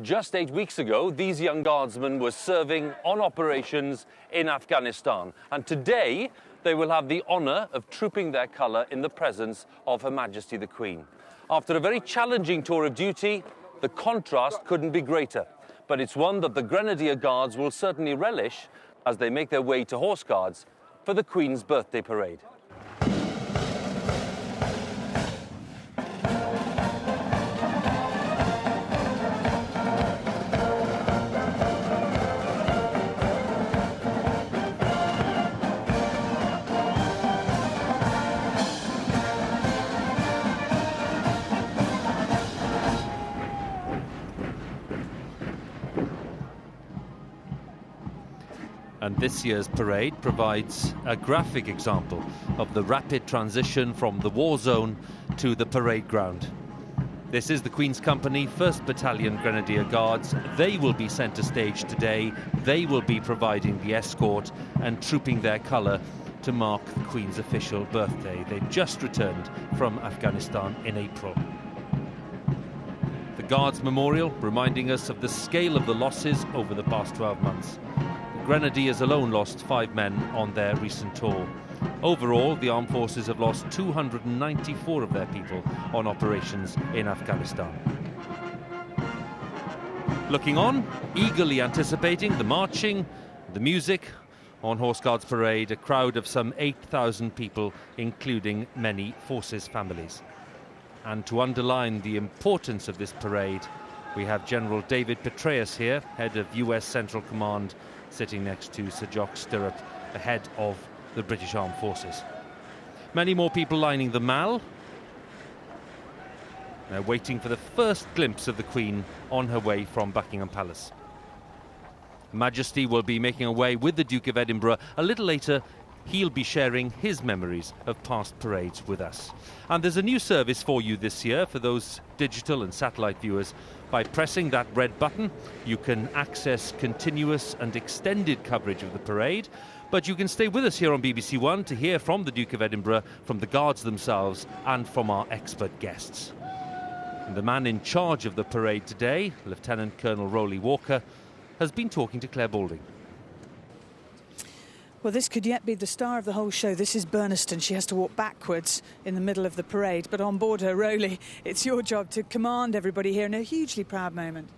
Just 8 weeks ago, these young guardsmen were serving on operations in Afghanistan. And today, they will have the honour of trooping their colour in the presence of Her Majesty the Queen. After a very challenging tour of duty, the contrast couldn't be greater. But it's one that the Grenadier Guards will certainly relish as they make their way to Horse Guards for the Queen's birthday parade. And this year's parade provides a graphic example of the rapid transition from the war zone to the parade ground. This is the Queen's Company 1st Battalion Grenadier Guards. They will be centre stage today. They will be providing the escort and trooping their colour to mark the Queen's official birthday. They've just returned from Afghanistan in April. The Guards Memorial reminding us of the scale of the losses over the past 12 months. Grenadiers alone lost 5 men on their recent tour. Overall, the armed forces have lost 294 of their people on operations in Afghanistan. Looking on, eagerly anticipating the marching, the music. On Horse Guards Parade, a crowd of some 8,000 people, including many forces families. And to underline the importance of this parade, we have General David Petraeus here, head of US Central Command, sitting next to Sir Jock Stirrup, the head of the British Armed Forces. Many more people lining the Mall. They're waiting for the first glimpse of the Queen on her way from Buckingham Palace. Her Majesty will be making her way with the Duke of Edinburgh. A little later, he'll be sharing his memories of past parades with us. And there's a new service for you this year for those digital and satellite viewers. By pressing that red button, you can access continuous and extended coverage of the parade, but you can stay with us here on BBC One to hear from the Duke of Edinburgh, from the Guards themselves, and from our expert guests. And the man in charge of the parade today, Lieutenant Colonel Rowley Walker, has been talking to Claire Balding. Well, this could yet be the star of the whole show. This is Burnaston. She has to walk backwards in the middle of the parade. But on board her, Rowley, it's your job to command everybody here in a hugely proud moment.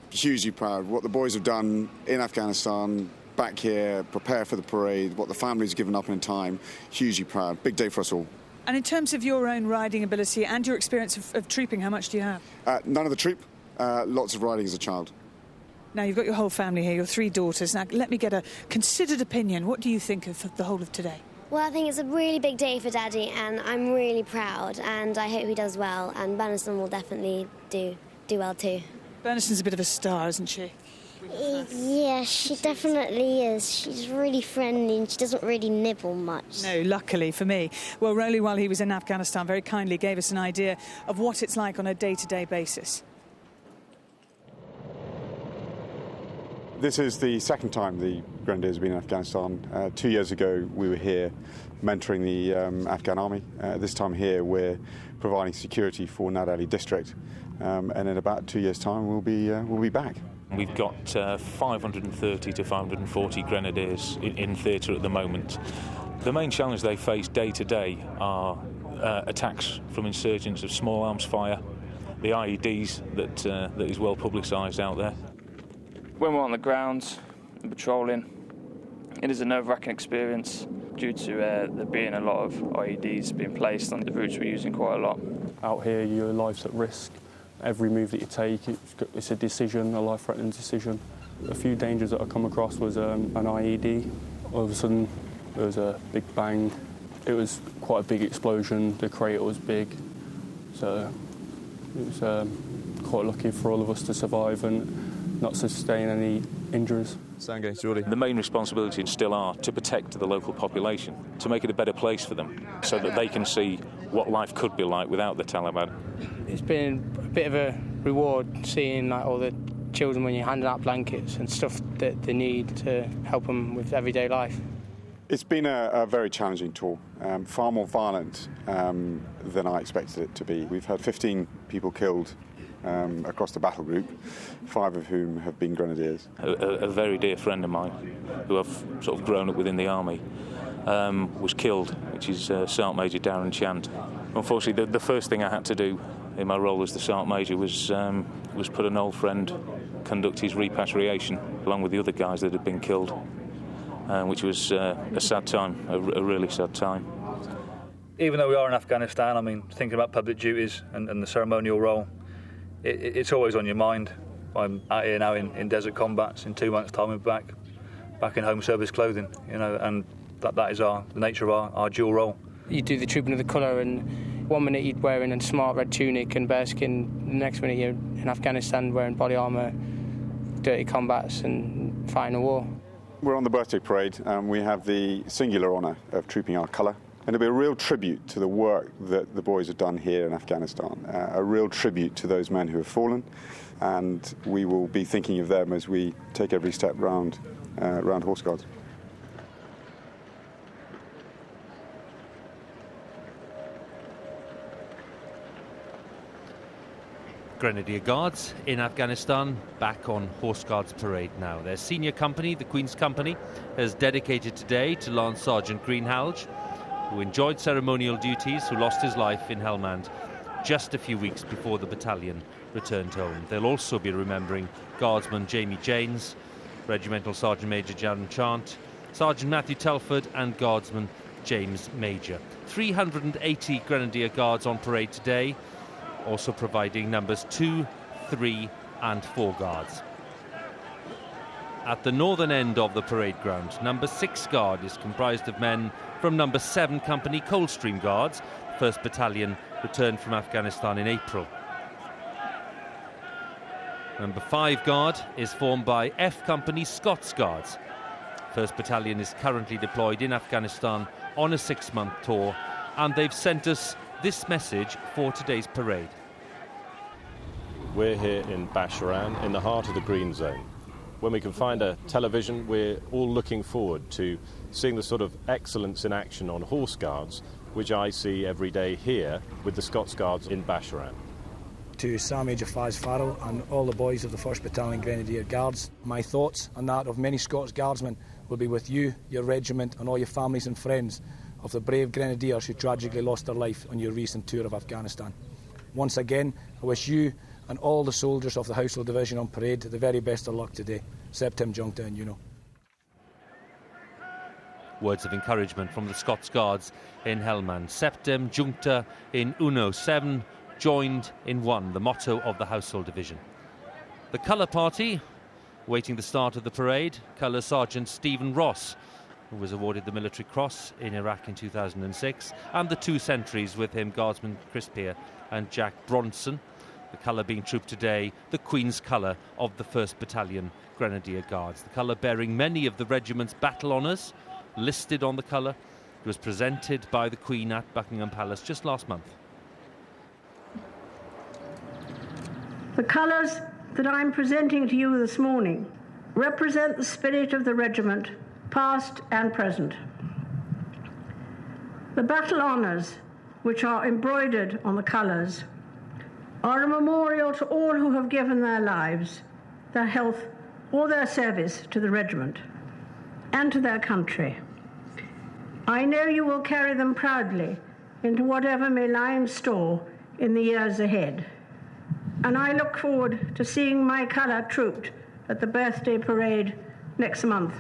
Hugely proud. What the boys have done in Afghanistan, back here, prepare for the parade, what the family's given up in time. Hugely proud. Big day for us all. And in terms of your own riding ability and your experience of trooping, how much do you have? None of the troop. Lots of riding as a child. Now, you've got your whole family here, your 3 daughters. Now, let me get a considered opinion. What do you think of the whole of today? Well, I think it's a really big day for Daddy, and I'm really proud, and I hope he does well, and Burnaston will definitely do well too. Burnaston's a bit of a star, isn't she? Yeah, she definitely is. She's really friendly and she doesn't really nibble much. No, luckily for me. Well, Rowley, while he was in Afghanistan, very kindly gave us an idea of what it's like on a day-to-day basis. This is the second time the Grenadiers have been in Afghanistan. 2 years ago, we were here mentoring the Afghan army. This time here, we're providing security for Nadali district. And in about 2 years' time, we'll be back. We've got 530 to 540 Grenadiers in theatre at the moment. The main challenge they face day to day are attacks from insurgents of small arms fire, the IEDs that is well publicised out there. When we're on the ground and patrolling, it is a nerve-wracking experience due to there being a lot of IEDs being placed on the routes we're using quite a lot. Out here, your life's at risk. Every move that you take, it's a decision, a life-threatening decision. A few dangers that I come across was an IED. All of a sudden, there was a big bang. It was quite a big explosion. The crater was big, so it was quite lucky for all of us to survive and not sustain any injuries. The main responsibilities still are to protect the local population, to make it a better place for them, so that they can see what life could be like without the Taliban. It's been a bit of a reward seeing like all the children when you're handing out blankets and stuff that they need to help them with everyday life. It's been a very challenging tour, far more violent than I expected it to be. We've had 15 people killed across the battle group, 5 of whom have been grenadiers. A very dear friend of mine, who I've sort of grown up with in the army, was killed, which is Sergeant Major Darren Chant. Unfortunately, the first thing I had to do in my role as the Sergeant Major was put an old friend conduct his repatriation along with the other guys that had been killed, which was a sad time, a really sad time. Even though we are in Afghanistan, I mean, thinking about public duties and the ceremonial role, it's always on your mind. I'm out here now in desert combats. In 2 months' time, we're back in home service clothing, you know, and that is the nature of our dual role. You do the trooping of the colour, and 1 minute you're wearing a smart red tunic and bearskin, the next minute you're in Afghanistan wearing body armour, dirty combats and fighting a war. We're on the birthday parade, and we have the singular honour of trooping our colour. And it'll be a real tribute to the work that the boys have done here in Afghanistan, a real tribute to those men who have fallen, and we will be thinking of them as we take every step round Horse Guards. Grenadier Guards in Afghanistan, back on Horse Guards parade now. Their senior company, the Queen's Company, has dedicated today to Lance Sergeant Greenhalgh, who enjoyed ceremonial duties, who lost his life in Helmand just a few weeks before the battalion returned home. They'll also be remembering Guardsman Jamie Janes, Regimental Sergeant Major Darren Chant, Sergeant Matthew Telford and Guardsman James Major. 380 Grenadier Guards on parade today, also providing numbers 2, 3 and 4 guards. At the northern end of the parade ground, number 6 Guard is comprised of men from number 7 Company Coldstream Guards. The 1st Battalion returned from Afghanistan in April. Number 5 Guard is formed by F Company Scots Guards. 1st Battalion is currently deployed in Afghanistan on a 6-month tour, and they've sent us this message for today's parade. We're here in Basharan, in the heart of the Green Zone. When we can find a television, we're all looking forward to seeing the sort of excellence in action on Horse Guards, which I see every day here with the Scots Guards in Basharan. To Sergeant Major Faz Farrell and all the boys of the 1st Battalion Grenadier Guards, my thoughts and that of many Scots Guardsmen will be with you, your regiment and all your families and friends of the brave Grenadiers who tragically lost their life on your recent tour of Afghanistan. Once again, I wish you and all the soldiers of the Household Division on parade the very best of luck today. Septem Jungta and Uno. Words of encouragement from the Scots Guards in Helmand. Septem Jungta in Uno, 7 joined in 1, the motto of the Household Division. The colour party, waiting the start of the parade, Colour Sergeant Stephen Ross, who was awarded the Military Cross in Iraq in 2006, and the 2 sentries with him, Guardsman Chris Peer and Jack Bronson. The colour being trooped today, the Queen's colour of the 1st Battalion Grenadier Guards. The colour bearing many of the regiment's battle honours listed on the colour. It was presented by the Queen at Buckingham Palace just last month. The colours that I'm presenting to you this morning represent the spirit of the regiment, past and present. The battle honours, which are embroidered on the colours, are a memorial to all who have given their lives, their health, or their service to the regiment and to their country. I know you will carry them proudly into whatever may lie in store in the years ahead. And I look forward to seeing my colour trooped at the birthday parade next month.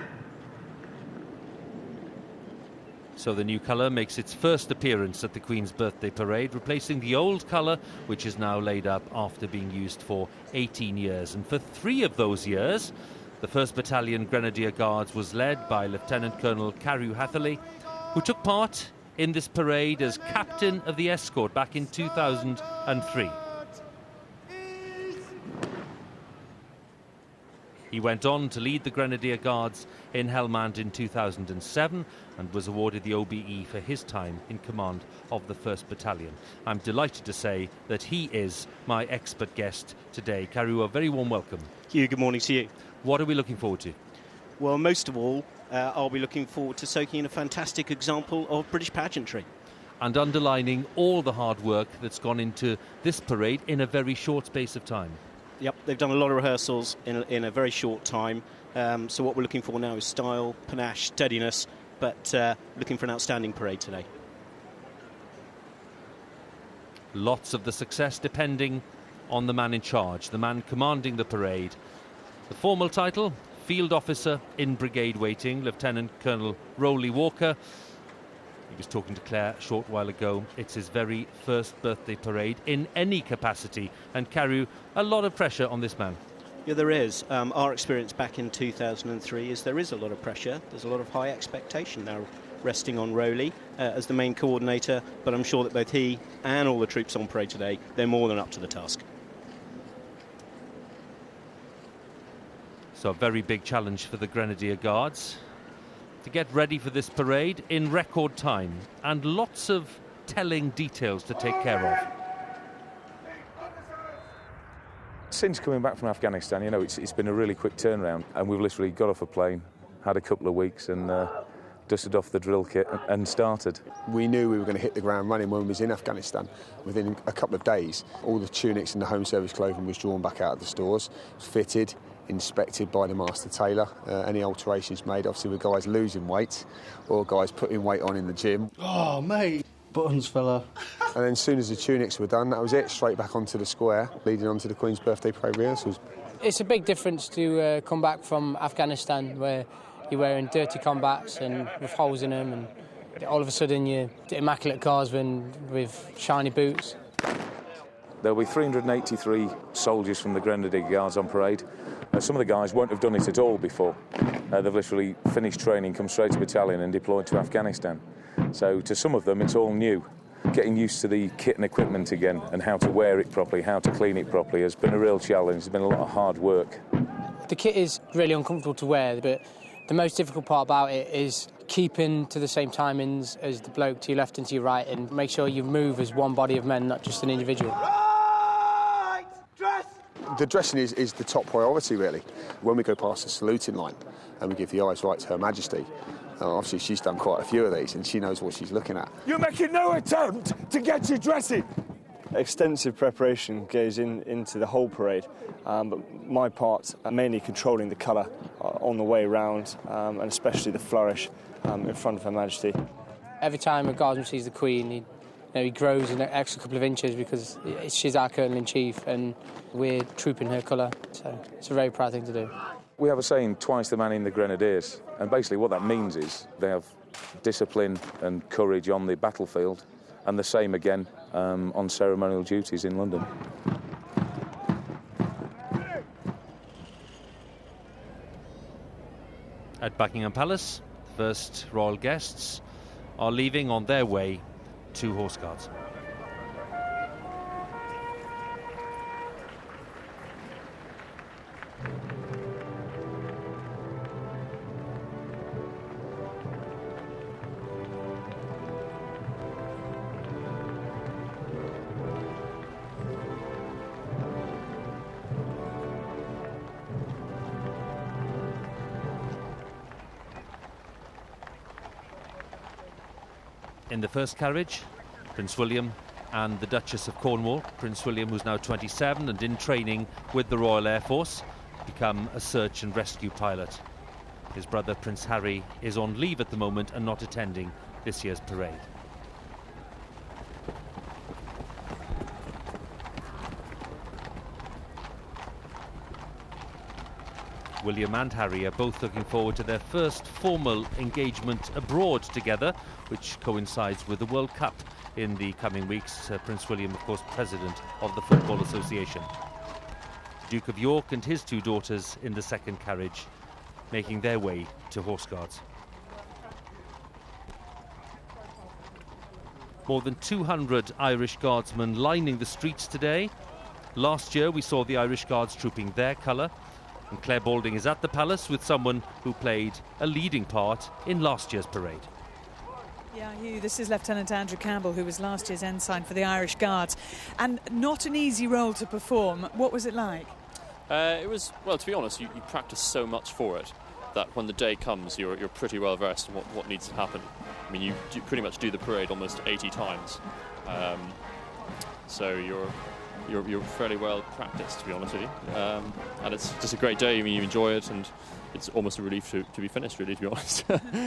So the new colour makes its first appearance at the Queen's birthday parade, replacing the old colour, which is now laid up after being used for 18 years. And for 3 of those years, the 1st Battalion Grenadier Guards was led by Lieutenant Colonel Carew Hatherley, who took part in this parade as captain of the escort back in 2003. He went on to lead the Grenadier Guards in Helmand in 2007 and was awarded the OBE for his time in command of the 1st Battalion. I'm delighted to say that he is my expert guest today. Carew, a very warm welcome. Hugh, good morning to you. What are we looking forward to? Well, most of all, I'll be looking forward to soaking in a fantastic example of British pageantry. and underlining all the hard work that's gone into this parade in a very short space of time. Yep, they've done a lot of rehearsals in a very short time. So what we're looking for now is style, panache, steadiness, but looking for an outstanding parade today. Lots of the success depending on the man in charge, the man commanding the parade. The formal title, Field Officer in Brigade Waiting, Lieutenant Colonel Rowley Walker. He was talking to Claire a short while ago. It's his very first birthday parade in any capacity and carry a lot of pressure on this man. Yeah, there is. Our experience back in 2003 is there is a lot of pressure. There's a lot of high expectation now resting on Rowley as the main coordinator, but I'm sure that both he and all the troops on parade today, they're more than up to the task. So a very big challenge for the Grenadier Guards to get ready for this parade in record time, and lots of telling details to take care of. Since coming back from Afghanistan, you know, it's been a really quick turnaround, and we've literally got off a plane, had a couple of weeks and dusted off the drill kit and started. We knew we were going to hit the ground running when we was in Afghanistan. Within a couple of days, all the tunics and the home service clothing was drawn back out of the stores, fitted, inspected by the master tailor. Any alterations made, obviously, with guys losing weight or guys putting weight on in the gym. Oh, mate. Buttons fella. And then as soon as the tunics were done, that was it, straight back onto the square, leading on to the Queen's Birthday Parade rehearsals. It's a big difference to come back from Afghanistan, where you're wearing dirty combats and with holes in them, and all of a sudden you're the Immaculate Guardsman with shiny boots. There'll be 383 soldiers from the Grenadier Guards on parade. Some of the guys won't have done it at all before. They've literally finished training, come straight to battalion and deployed to Afghanistan. So to some of them it's all new. Getting used to the kit and equipment again and how to wear it properly, how to clean it properly has been a real challenge. It's been a lot of hard work. The kit is really uncomfortable to wear, but the most difficult part about it is keeping to the same timings as the bloke to your left and to your right, and make sure you move as one body of men, not just an individual. Right! Dress! The dressing is the top priority, really. When we go past the saluting line and we give the eyes right to Her Majesty, obviously she's done quite a few of these and she knows what she's looking at. You're making no attempt to get your dressing! Extensive preparation goes into the whole parade, but my part mainly controlling the colour on the way round, and especially the flourish in front of Her Majesty. Every time a guardsman sees the Queen, he grows an extra couple of inches because she's our Colonel-in-Chief and we're trooping her colour, so it's a very proud thing to do. We have a saying, twice the man in the Grenadiers, and basically what that means is they have discipline and courage on the battlefield, and the same again on ceremonial duties in London. At Buckingham Palace, the first royal guests are leaving on their way to Horse Guards. In the first carriage, Prince William and the Duchess of Cornwall. Prince William, who's now 27 and in training with the Royal Air Force, become a search and rescue pilot. His brother Prince Harry is on leave at the moment and not attending this year's parade. William and Harry are both looking forward to their first formal engagement abroad together, which coincides with the World Cup in the coming weeks. Prince William, of course, president of the Football Association. Duke of York and his two daughters in the second carriage, making their way to Horse Guards. More than 200 Irish Guardsmen lining the streets today. Last year we saw the Irish Guards trooping their colour. And Claire Balding is at the palace with someone who played a leading part in last year's parade. Yeah, Hugh, this is Lieutenant Andrew Campbell, who was last year's ensign for the Irish Guards. And not an easy role to perform. What was it like? It was, well, to be honest, you practice so much for it. that when the day comes, you're pretty well versed in what needs to happen. I mean, you pretty much do the parade almost 80 times, so you're fairly well practiced, to be honest with you. And it's just a great day. I mean, you enjoy it, and it's almost a relief to be finished, really, to be honest.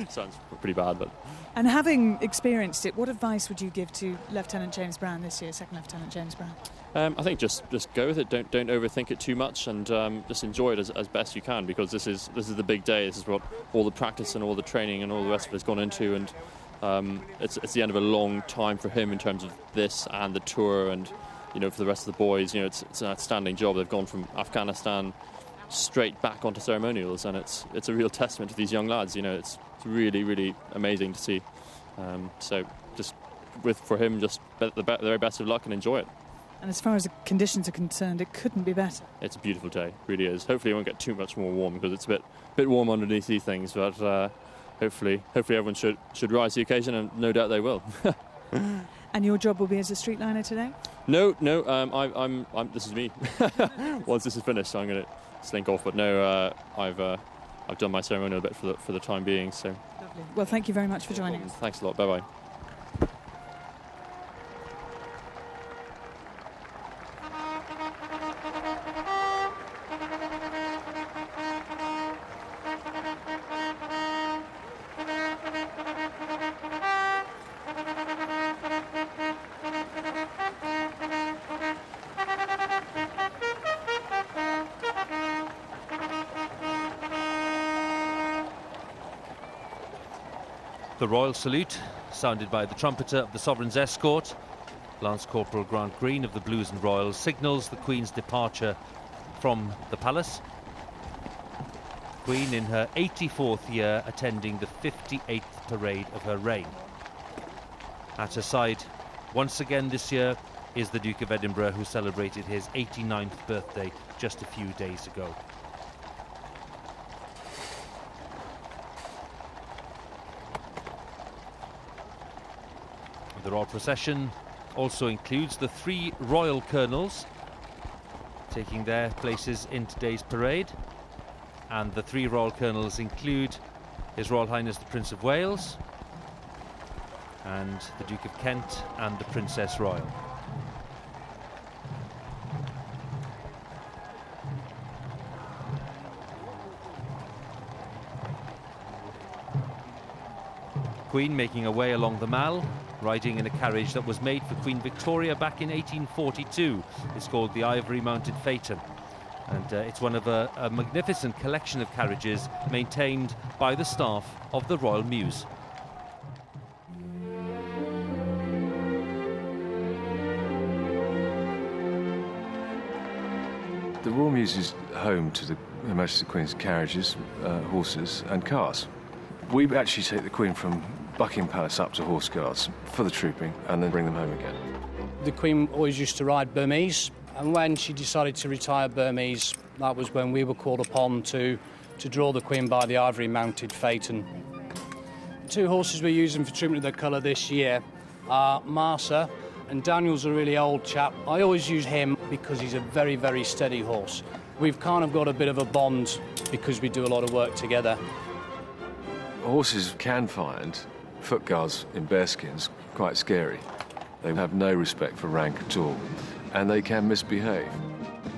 Sounds pretty bad, but... And having experienced it, what advice would you give to Lieutenant James Brown this year, Second Lieutenant James Brown? I think just go with it. Don't overthink it too much, and just enjoy it as best you can, because this is the big day. This is what all the practice and all the training and all the rest of it has gone into, and it's the end of a long time for him in terms of this and the tour, and for the rest of the boys, it's an outstanding job. They've gone from Afghanistan straight back onto ceremonials, and it's a real testament to these young lads. It's really, really amazing to see. So just for him, just the very best of luck and enjoy it. And as far as the conditions are concerned, it couldn't be better. It's a beautiful day, it really is. Hopefully it won't get too much more warm, because it's a bit warm underneath these things, but hopefully everyone should rise to the occasion, and no doubt they will. And your job will be as a streetliner today? No. I'm this is me. Once this is finished, I'm going to slink off. But no, I've done my ceremonial bit for the time being. So. Lovely. Well, thank you very much for joining us. Thanks a lot. Bye bye. The Royal Salute, sounded by the trumpeter of the Sovereign's Escort, Lance Corporal Grant Green of the Blues and Royals, signals the Queen's departure from the palace. Queen in her 84th year, attending the 58th parade of her reign. At her side, once again this year, is the Duke of Edinburgh, who celebrated his 89th birthday just a few days ago. The royal procession also includes the 3 royal colonels taking their places in today's parade, and the 3 royal colonels include His Royal Highness the Prince of Wales and the Duke of Kent and the Princess Royal. Queen making her way along the Mall, riding in a carriage that was made for Queen Victoria back in 1842. It's called the Ivory Mounted Phaeton, and it's one of a magnificent collection of carriages maintained by the staff of the Royal Mews. The Royal Mews is home to Her Majesty the Queen's carriages, horses and cars. We actually take the Queen from Buckingham Palace up to Horse Guards for the trooping and then bring them home again. The Queen always used to ride Burmese, and when she decided to retire Burmese, that was when we were called upon to draw the Queen by the Ivory Mounted Phaeton. 2 horses we're using for treatment of the colour this year are Marsa, and Daniel's a really old chap. I always use him because he's a very, very steady horse. We've kind of got a bit of a bond because we do a lot of work together. Horses can find foot guards in bearskins quite scary. They have no respect for rank at all, and they can misbehave.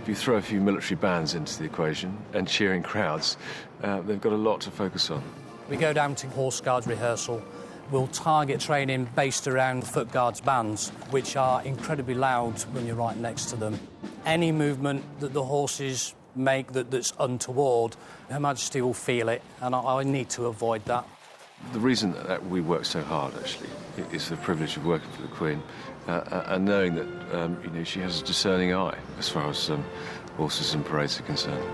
If you throw a few military bands into the equation and cheering crowds, they've got a lot to focus on. We go down to Horse Guards rehearsal. We'll target training based around foot guards bands, which are incredibly loud when you're right next to them. Any movement that the horses make that's untoward, Her Majesty will feel it, and I need to avoid that. The reason that we work so hard, actually, is the privilege of working for the Queen and knowing that she has a discerning eye as far as horses and parades are concerned.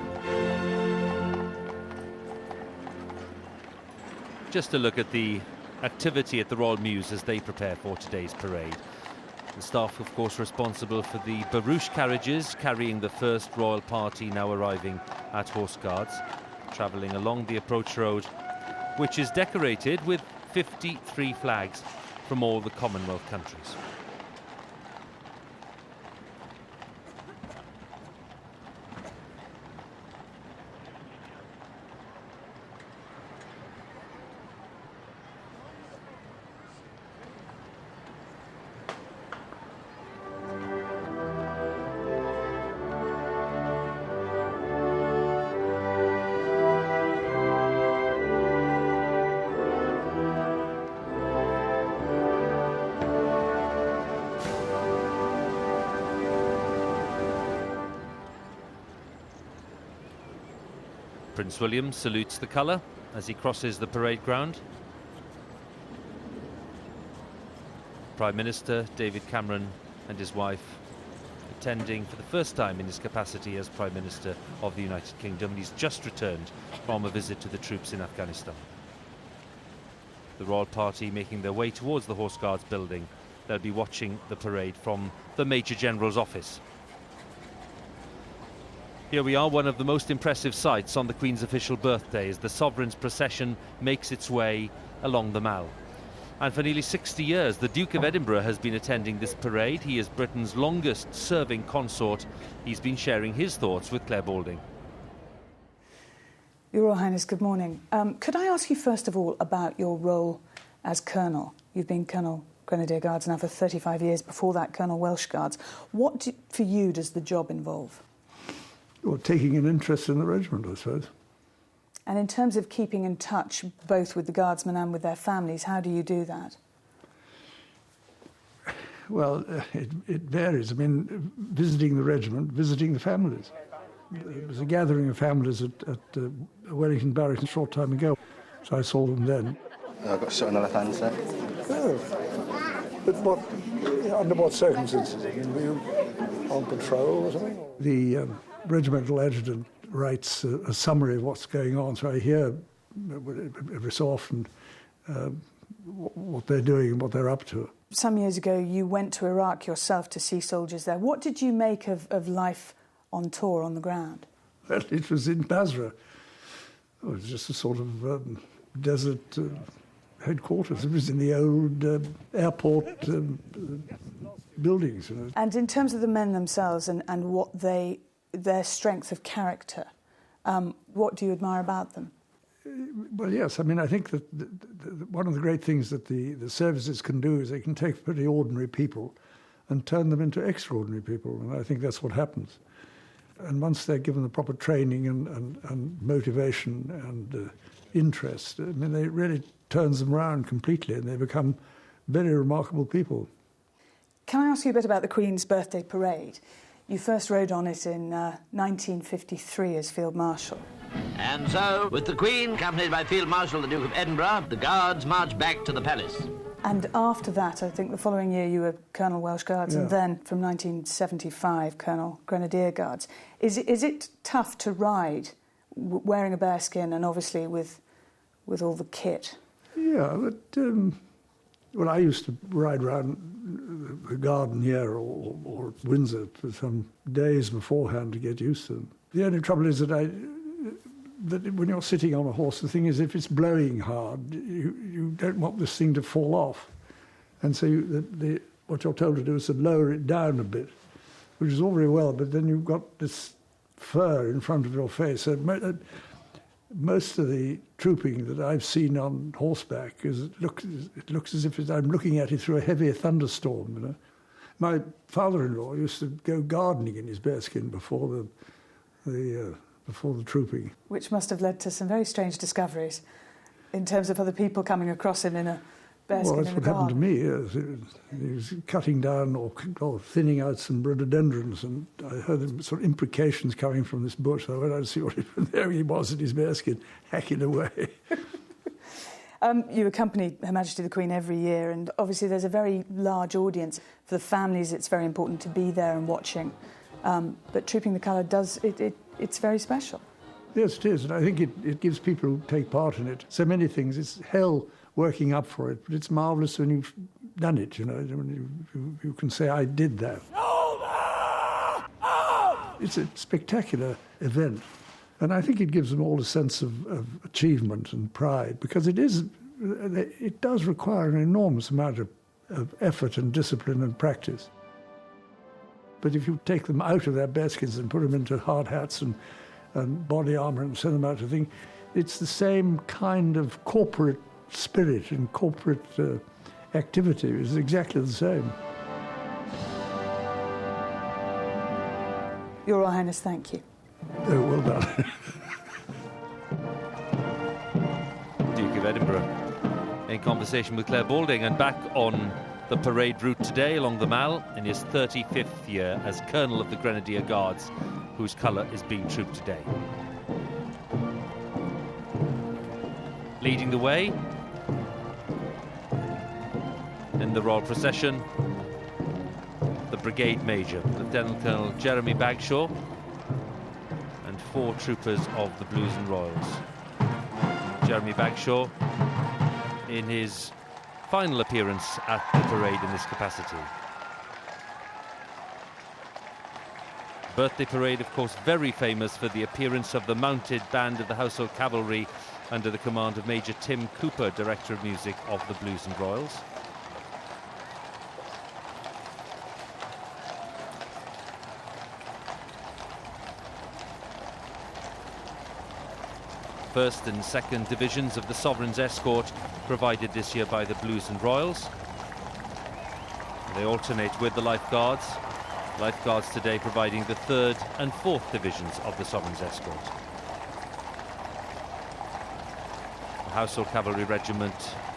Just a look at the activity at the Royal Mews as they prepare for today's parade. The staff, of course, responsible for the barouche carriages carrying the first royal party now arriving at Horse Guards, travelling along the approach road, which is decorated with 53 flags from all the Commonwealth countries. Prince William salutes the colour as he crosses the parade ground. Prime Minister David Cameron and his wife attending for the first time in his capacity as Prime Minister of the United Kingdom. He's just returned from a visit to the troops in Afghanistan. The royal party making their way towards the Horse Guards building. They'll be watching the parade from the Major General's office. Here we are, one of the most impressive sights on the Queen's official birthday as the Sovereign's procession makes its way along the Mall. And for nearly 60 years, the Duke of Edinburgh has been attending this parade. He is Britain's longest-serving consort. He's been sharing his thoughts with Claire Balding. Your Royal Highness, good morning. Could I ask you first of all about your role as Colonel? You've been Colonel Grenadier Guards now for 35 years, before that Colonel Welsh Guards. What, for you, does the job involve? Well, taking an interest in the regiment, I suppose. And in terms of keeping in touch both with the Guardsmen and with their families, how do you do that? Well, it varies. I mean, visiting the regiment, visiting the families. There was a gathering of families at Wellington Barracks a short time ago, so I saw them then. I got shot in the left hand, sir. Oh. But under what circumstances? Were you on patrol or something? The regimental adjutant writes a summary of what's going on, so I hear every so often what they're doing and what they're up to. Some years ago, you went to Iraq yourself to see soldiers there. What did you make of life on tour on the ground? Well, it was in Basra. It was just a sort of desert headquarters. It was in the old airport buildings. You know. And in terms of the men themselves and what their strength of character, what do you admire about them? Well, yes. I mean, I think that one of the great things that the services can do is they can take pretty ordinary people and turn them into extraordinary people, and I think that's what happens. And once they're given the proper training and motivation and interest, I mean, it really turns them around completely, and they become very remarkable people. Can I ask you a bit about the Queen's birthday parade? You first rode on it in 1953 as Field Marshal. And so, with the Queen, accompanied by Field Marshal the Duke of Edinburgh, the Guards marched back to the palace. And after that, I think the following year you were Colonel Welsh Guards, and then from 1975, Colonel Grenadier Guards. Is it tough to ride wearing a bearskin and obviously with all the kit? Yeah, but well, I used to ride around the garden here or Windsor for some days beforehand to get used to them. The only trouble is that when you're sitting on a horse, the thing is, if it's blowing hard, you don't want this thing to fall off. And so what you're told to do is to lower it down a bit, which is all very well, but then you've got this fur in front of your face. So most of the trooping that I've seen on horseback it looks as if I'm looking at it through a heavy thunderstorm. You know? My father-in-law used to go gardening in his bearskin before the trooping. Which must have led to some very strange discoveries in terms of other people coming across him in a bearskin. Well, that's what happened to me. Yes. He was cutting down or thinning out some rhododendrons, and I heard sort of imprecations coming from this bush. So I went out to see what there he was in his bearskin, hacking away. You accompany Her Majesty the Queen every year, and obviously there's a very large audience. For the families, it's very important to be there and watching. But Trooping the Colour it's very special. Yes, it is, and I think it gives people who take part in it so many things. It's hell working up for it, but it's marvellous when you've done it, you know, when you can say, I did that. It's a spectacular event, and I think it gives them all a sense of achievement and pride, because it does require an enormous amount of effort and discipline and practice. But if you take them out of their bearskins and put them into hard hats and body armour and send them out to thing, it's the same kind of corporate spirit and corporate activity. It's exactly the same. Your Royal Highness, thank you. Oh, well done. Duke of Edinburgh in conversation with Claire Balding, and back on the parade route today along the Mall in his 35th year as Colonel of the Grenadier Guards, whose colour is being trooped today. Leading the way in the royal procession, the Brigade Major, Lieutenant Colonel Jeremy Bagshaw, and 4 troopers of the Blues and Royals. Jeremy Bagshaw in his final appearance at the parade in this capacity. Birthday parade, of course, very famous for the appearance of the mounted band of the Household Cavalry under the command of Major Tim Cooper, Director of Music of the Blues and Royals. First and second divisions of the Sovereign's escort provided this year by the Blues and Royals. They alternate with the Lifeguards. Lifeguards today providing the 3rd and 4th divisions of the Sovereign's escort. The Household Cavalry Regiment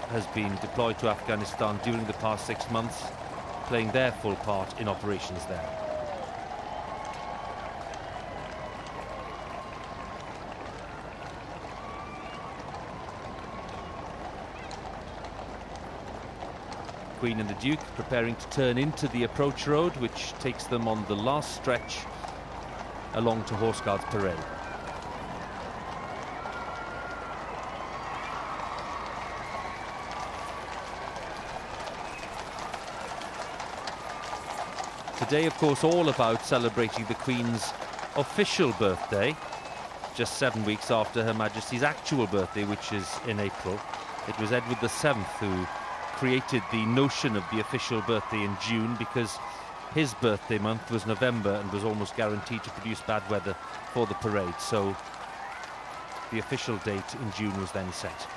has been deployed to Afghanistan during the past 6 months, playing their full part in operations there. Queen and the Duke preparing to turn into the approach road, which takes them on the last stretch along to Horse Guards Parade. Today, of course, all about celebrating the Queen's official birthday, just 7 weeks after Her Majesty's actual birthday, which is in April. It was Edward VII who created the notion of the official birthday in June, because his birthday month was November and was almost guaranteed to produce bad weather for the parade. So the official date in June was then set.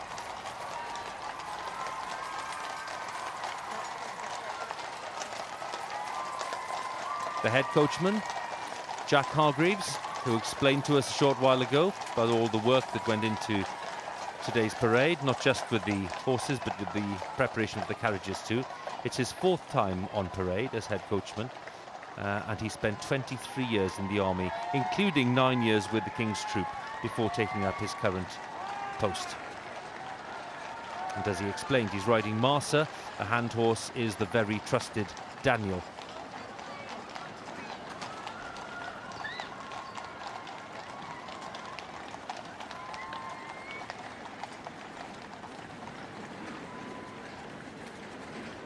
The head coachman, Jack Hargreaves, who explained to us a short while ago about all the work that went into today's parade, not just with the horses but with the preparation of the carriages too. It's his 4th time on parade as head coachman, and he spent 23 years in the army, including 9 years with the King's Troop before taking up his current post. And as he explained, he's riding Marsa. A hand horse is the very trusted Daniel.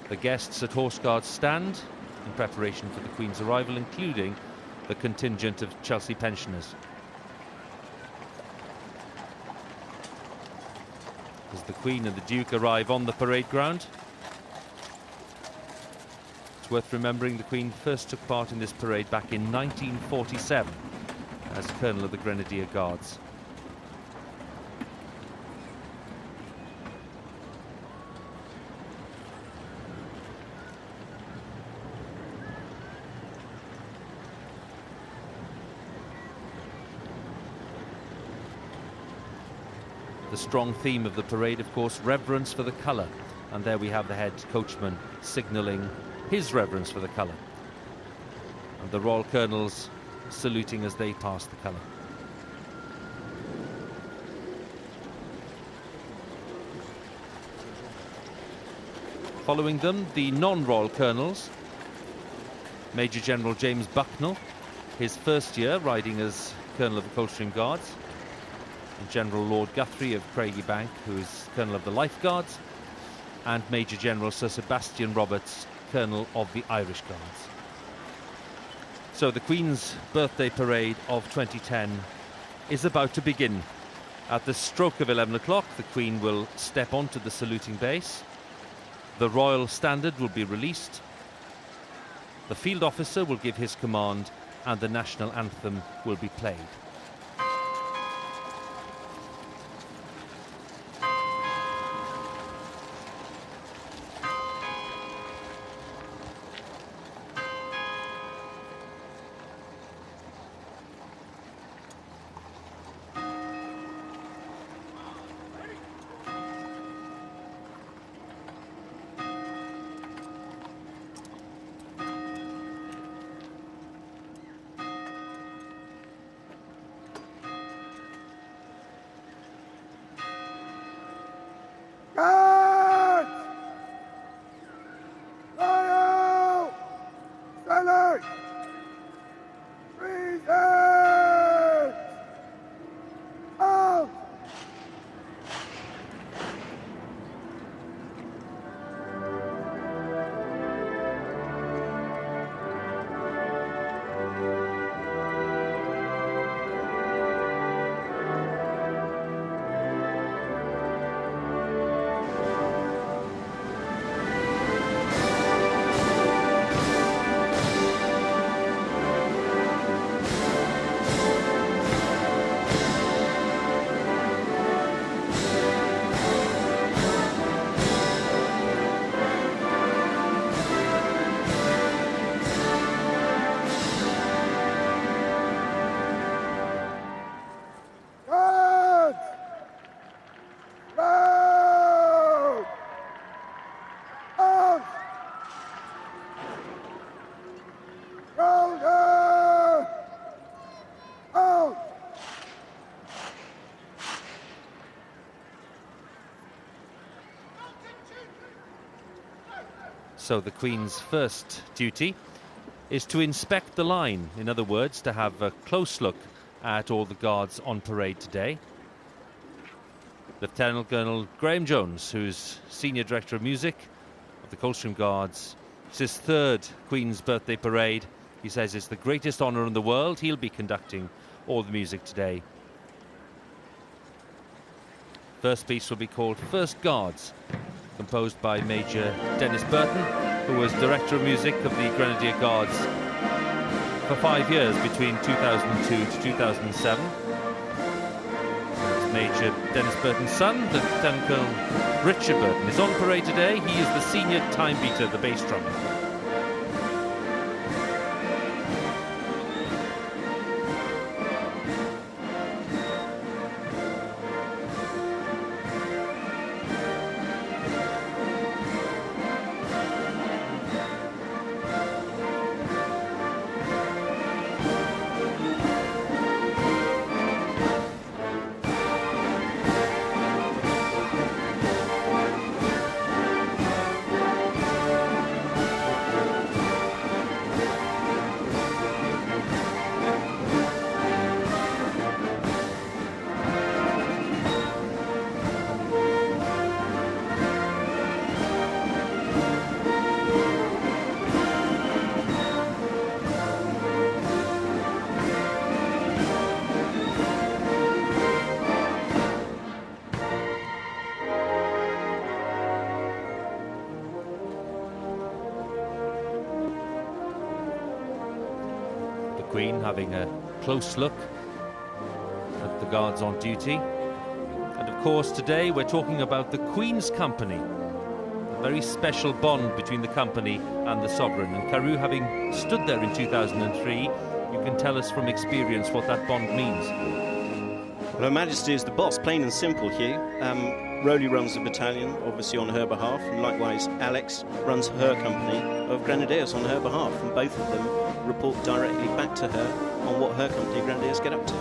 The guests at Horse Guards stand in preparation for the Queen's arrival, including the contingent of Chelsea pensioners. As the Queen and the Duke arrive on the parade ground, it's worth remembering the Queen first took part in this parade back in 1947 as Colonel of the Grenadier Guards. The strong theme of the parade, of course, reverence for the colour. And there we have the head coachman signalling his reverence for the colour. And the Royal Colonels saluting as they pass the colour. Following them, the non-Royal Colonels. Major General James Bucknell, his first year riding as Colonel of the Coldstream Guards. General Lord Guthrie of Craigiebank, who is Colonel of the Life Guards, and Major General Sir Sebastian Roberts, Colonel of the Irish Guards. So the Queen's birthday parade of 2010 is about to begin. At the stroke of 11 o'clock, the Queen will step onto the saluting base. The Royal Standard will be released. The field officer will give his command, and the national anthem will be played. So the Queen's first duty is to inspect the line. In other words, to have a close look at all the guards on parade today. Lieutenant Colonel Graham Jones, who's Senior Director of Music of the Coldstream Guards. It's his third Queen's birthday parade. He says it's the greatest honour in the world. He'll be conducting all the music today. First piece will be called First Guards, composed by Major Dennis Burton, who was Director of Music of the Grenadier Guards for 5 years between 2002 to 2007. Major Dennis Burton's son, Lieutenant Colonel Richard Burton, is on parade today. He is the senior time beater, the bass drummer. Queen having a close look at the guards on duty. And of course today we're talking about the Queen's Company, a very special bond between the company and the sovereign. And Carew, having stood there in 2003, you can tell us from experience what that bond means. Well, Her Majesty is the boss, plain and simple, Hugh. Rowley runs the battalion, obviously on her behalf, and likewise Alex runs her company of Grenadiers on her behalf, and both of them report directly back to her on what her company of Grenadiers get up to.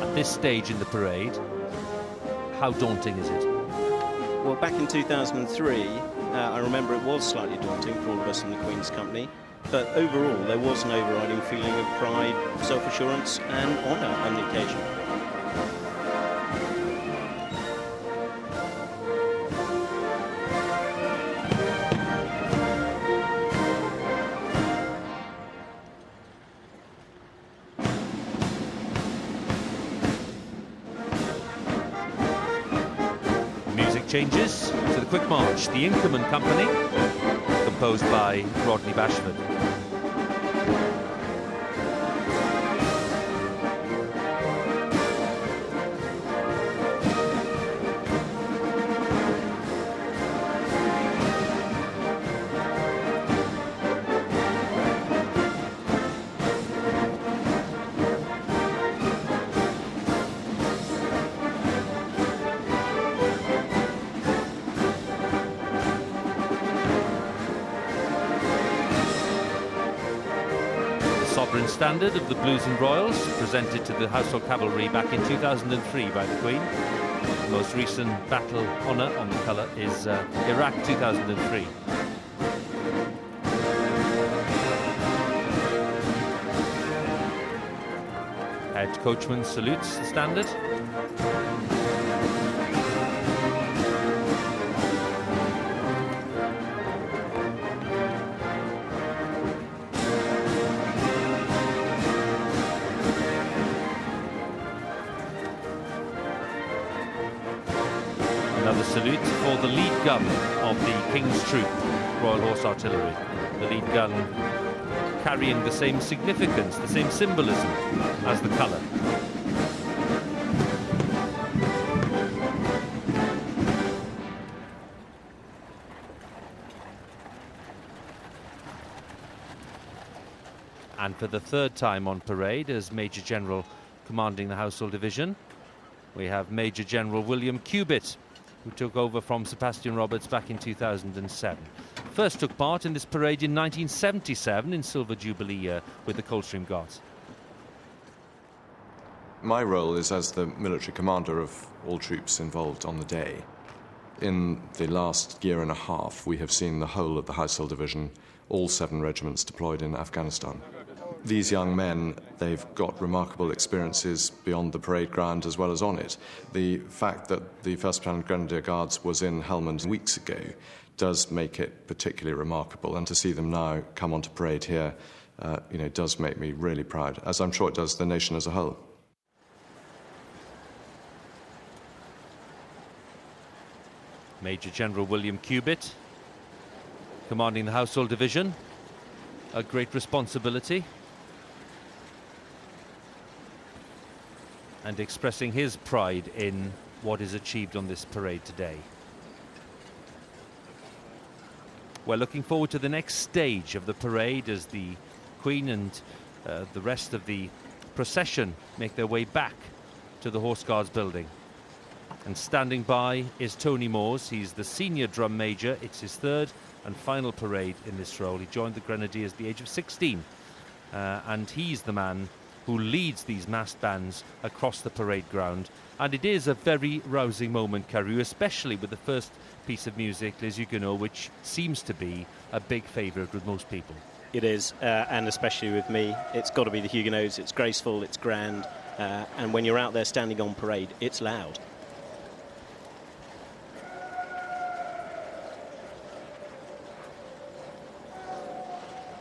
At this stage in the parade, how daunting is it? Well, back in 2003, I remember it was slightly daunting for all of us in the Queen's Company, but overall there was an overriding feeling of pride, self-assurance and honour on the occasion. Changes to the Quick March, the Inkerman Company, composed by Rodney Bashford. Standard of the Blues and Royals, presented to the Household Cavalry back in 2003 by the Queen. The most recent battle honour on the colour is Iraq 2003. Head coachman salutes the standard. Salute for the lead gun of the King's Troop, Royal Horse Artillery. The lead gun carrying the same significance, the same symbolism as the colour. And for the third time on parade as Major General commanding the Household Division, we have Major General William Cubitt, who took over from Sebastian Roberts back in 2007. First took part in this parade in 1977 in Silver Jubilee year with the Coldstream Guards. My role is as the military commander of all troops involved on the day. In the last year and a half, we have seen the whole of the Household Division, all 7 regiments deployed in Afghanistan. These young men, they've got remarkable experiences beyond the parade ground as well as on it. The fact that the 1st Battalion Grenadier Guards was in Helmand weeks ago does make it particularly remarkable, and to see them now come onto parade here does make me really proud, as I'm sure it does the nation as a whole. Major General William Cubitt, commanding the Household Division, a great responsibility, and expressing his pride in what is achieved on this parade today. We're looking forward to the next stage of the parade as the Queen and the rest of the procession make their way back to the Horse Guards building. And standing by is Tony Moores. He's the senior drum major. It's his 3rd and final parade in this role. He joined the Grenadiers at the age of 16, and he's the man who leads these massed bands across the parade ground. And it is a very rousing moment, Carew, especially with the first piece of music, Les Huguenots, which seems to be a big favourite with most people. It is, and especially with me. It's got to be the Huguenots. It's graceful, it's grand, and when you're out there standing on parade, it's loud.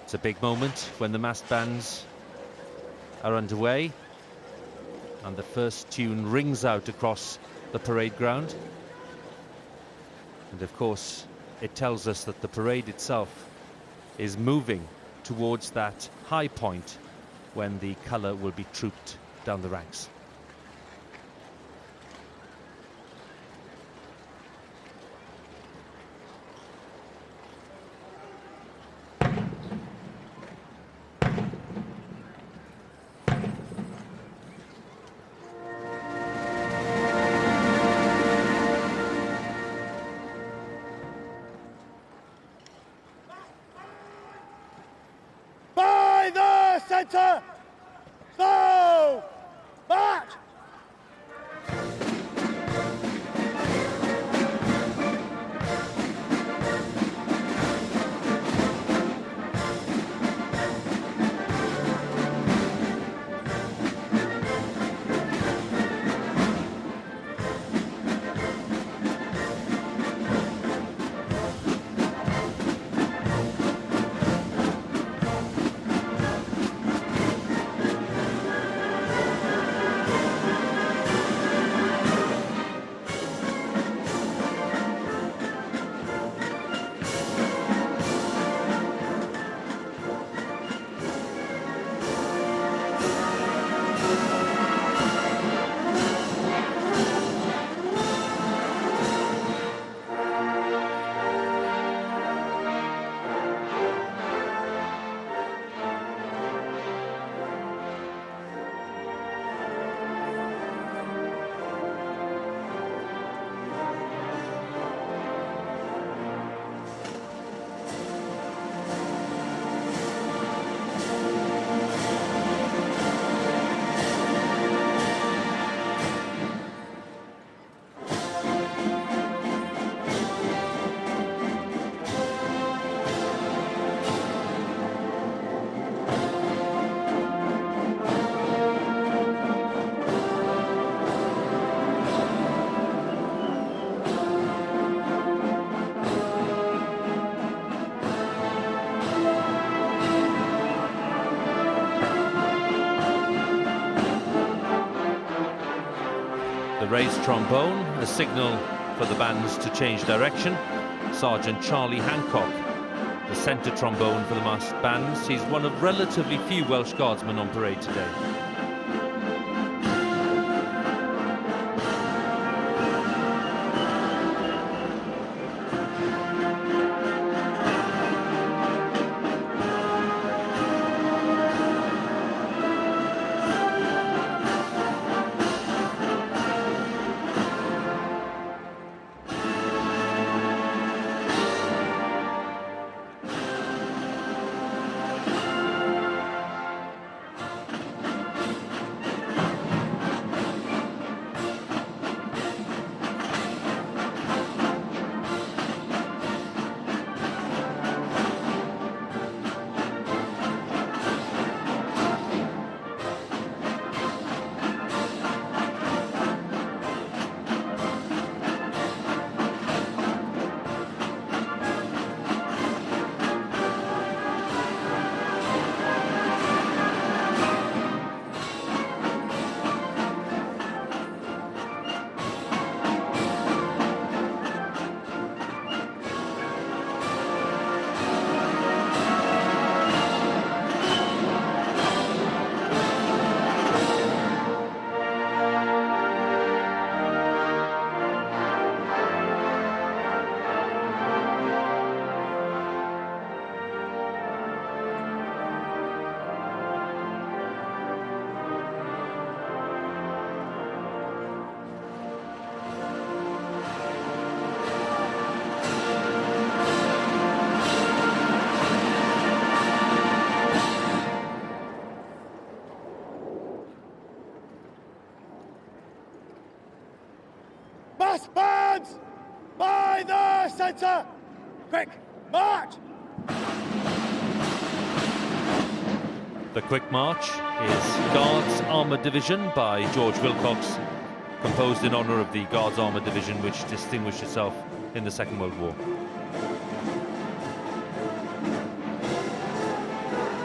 It's a big moment when the massed bands are underway and the first tune rings out across the parade ground. And of course, it tells us that the parade itself is moving towards that high point when the colour will be trooped down the ranks. Centre! Slow! March! Raised trombone, a signal for the bands to change direction. Sergeant Charlie Hancock, the centre trombone for the massed bands. He's one of relatively few Welsh Guardsmen on parade today. Brass bands! By the centre! Quick, march! The Quick March is Guards Armoured Division by George Wilcox, composed in honour of the Guards Armoured Division, which distinguished itself in the Second World War.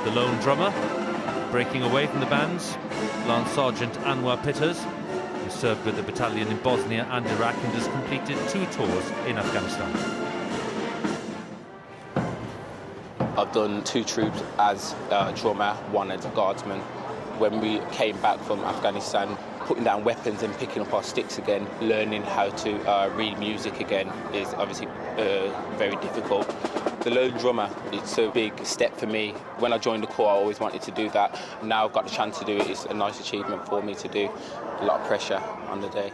The lone drummer, breaking away from the bands, Lance Sergeant Anwar Pitters, who served with the battalion in Bosnia and Iraq and has completed 2 tours in Afghanistan. I've done 2 troops as a drummer, 1 as a guardsman. When we came back from Afghanistan, putting down weapons and picking up our sticks again, learning how to read music again is obviously very difficult. The lone drummer, it's a big step for me. When I joined the Corps, I always wanted to do that. Now I've got the chance to do it. It's a nice achievement for me to do. A lot of pressure on the day.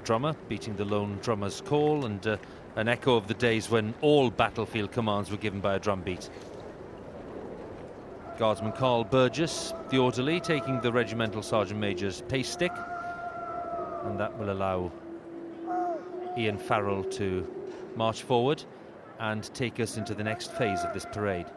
Drummer beating the lone drummer's call, and an echo of the days when all battlefield commands were given by a drum beat. Guardsman Carl Burgess, the orderly, taking the regimental sergeant major's pace stick, and that will allow Ian Farrell to march forward and take us into the next phase of this parade.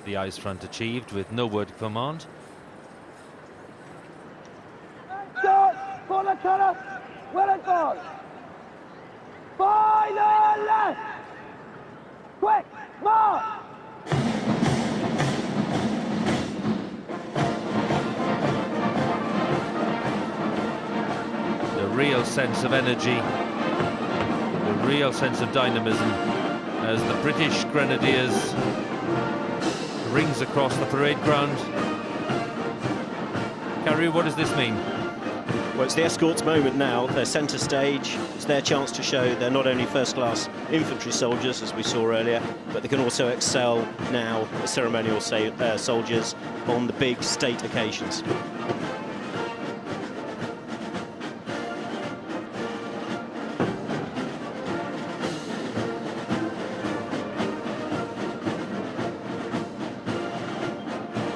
The eyes front achieved with no word of command. For the colour, well advanced. By the left. Quick, march. The real sense of energy, the real sense of dynamism as the British Grenadiers rings across the parade ground. Carrie, what does this mean? Well, it's the escorts' moment now. They're centre stage. It's their chance to show they're not only first-class infantry soldiers, as we saw earlier, but they can also excel now as ceremonial soldiers on the big state occasions.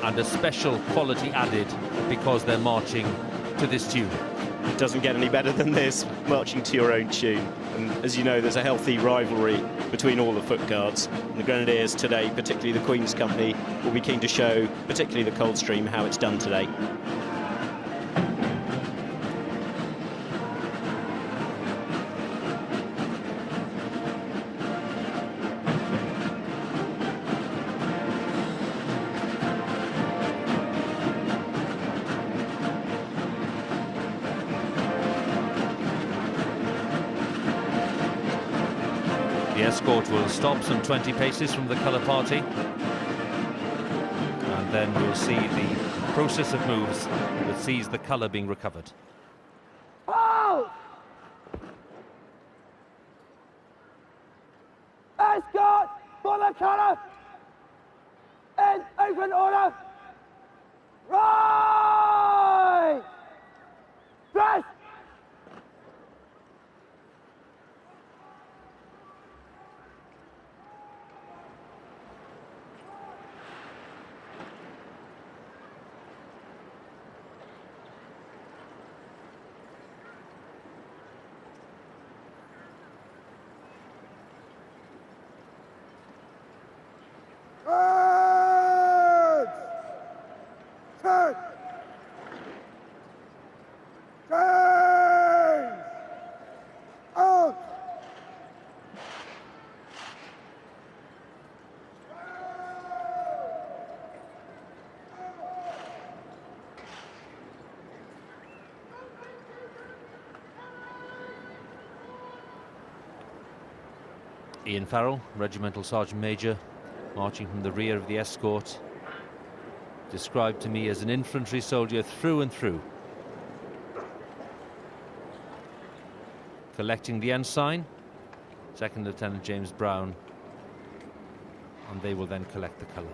And a special quality added because they're marching to this tune. It doesn't get any better than this, marching to your own tune. And as you know, there's a healthy rivalry between all the Foot Guards. And the Grenadiers today, particularly the Queen's Company, will be keen to show, particularly the Coldstream, how it's done today. The escort will stop some 20 paces from the colour party, and then we'll see the process of moves that sees the colour being recovered. Halt! Escort for the colour! In open order! Right! Dress! Ian Farrell, Regimental Sergeant Major, marching from the rear of the escort, described to me as an infantry soldier through and through. Collecting the ensign, Second Lieutenant James Brown, and they will then collect the colour.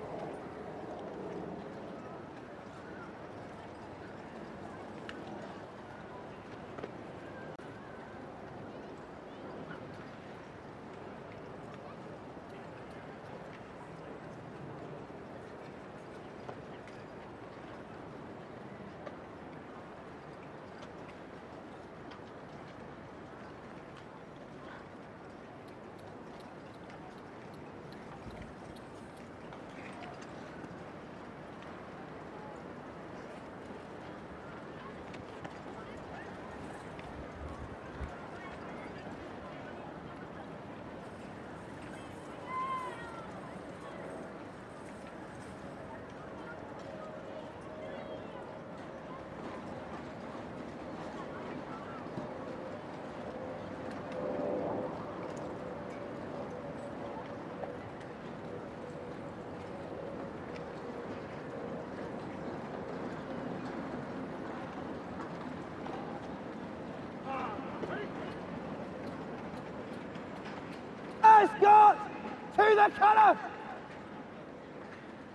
Escort to the colour!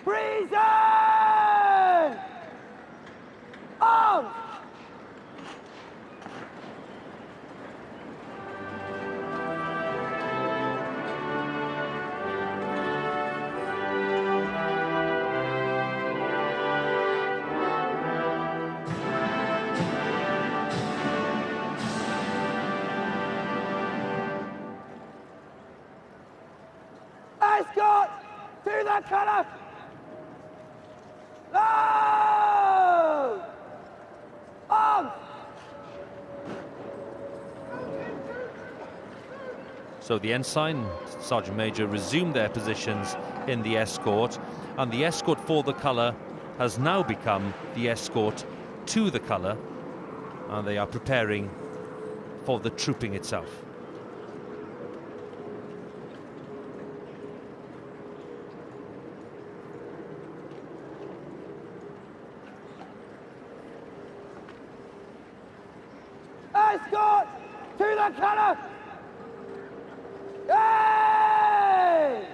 Breezing! On! Escort to the colour! Low! On! So the ensign, Sergeant Major, resumed their positions in the escort, and the escort for the colour has now become the escort to the colour, and they are preparing for the trooping itself. Escort to the colour! Yay!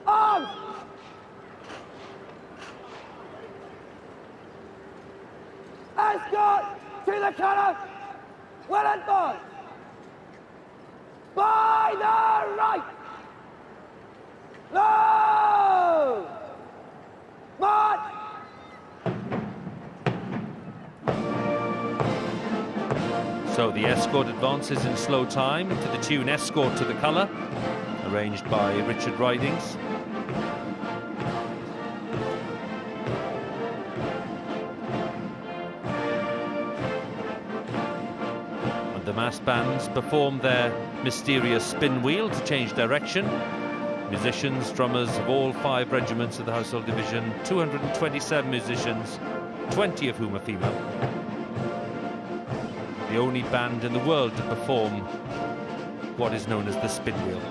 On! Escort to the colour! Well advanced! By the right! Low! March! So the escort advances in slow time to the tune Escort to the Colour, arranged by Richard Ridings. And the mass bands perform their mysterious spin wheel to change direction. Musicians, drummers of all 5 regiments of the Household Division, 227 musicians, 20 of whom are female. The only band in the world to perform what is known as the spin wheel.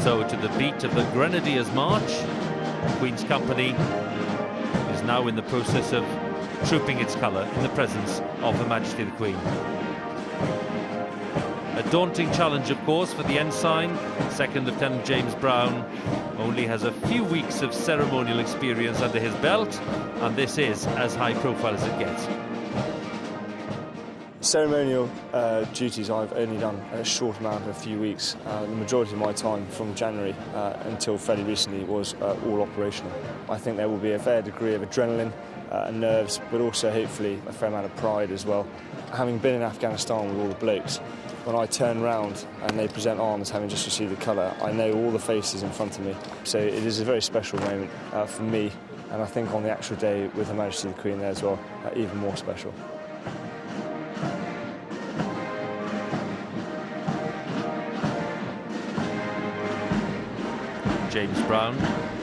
So to the beat of the Grenadiers March, the Queen's Company is now in the process of trooping its colour in the presence of Her Majesty the Queen. A daunting challenge, of course, for the ensign. Second Lieutenant James Brown only has a few weeks of ceremonial experience under his belt, and this is as high profile as it gets. Ceremonial duties I've only done a short amount of a few weeks. The majority of my time from January until fairly recently was all operational. I think there will be a fair degree of adrenaline and nerves, but also hopefully a fair amount of pride as well. Having been in Afghanistan with all the blokes, when I turn round and they present arms having just received the colour, I know all the faces in front of me. So it is a very special moment for me, and I think on the actual day with Her Majesty the Queen there as well, even more special. James Brown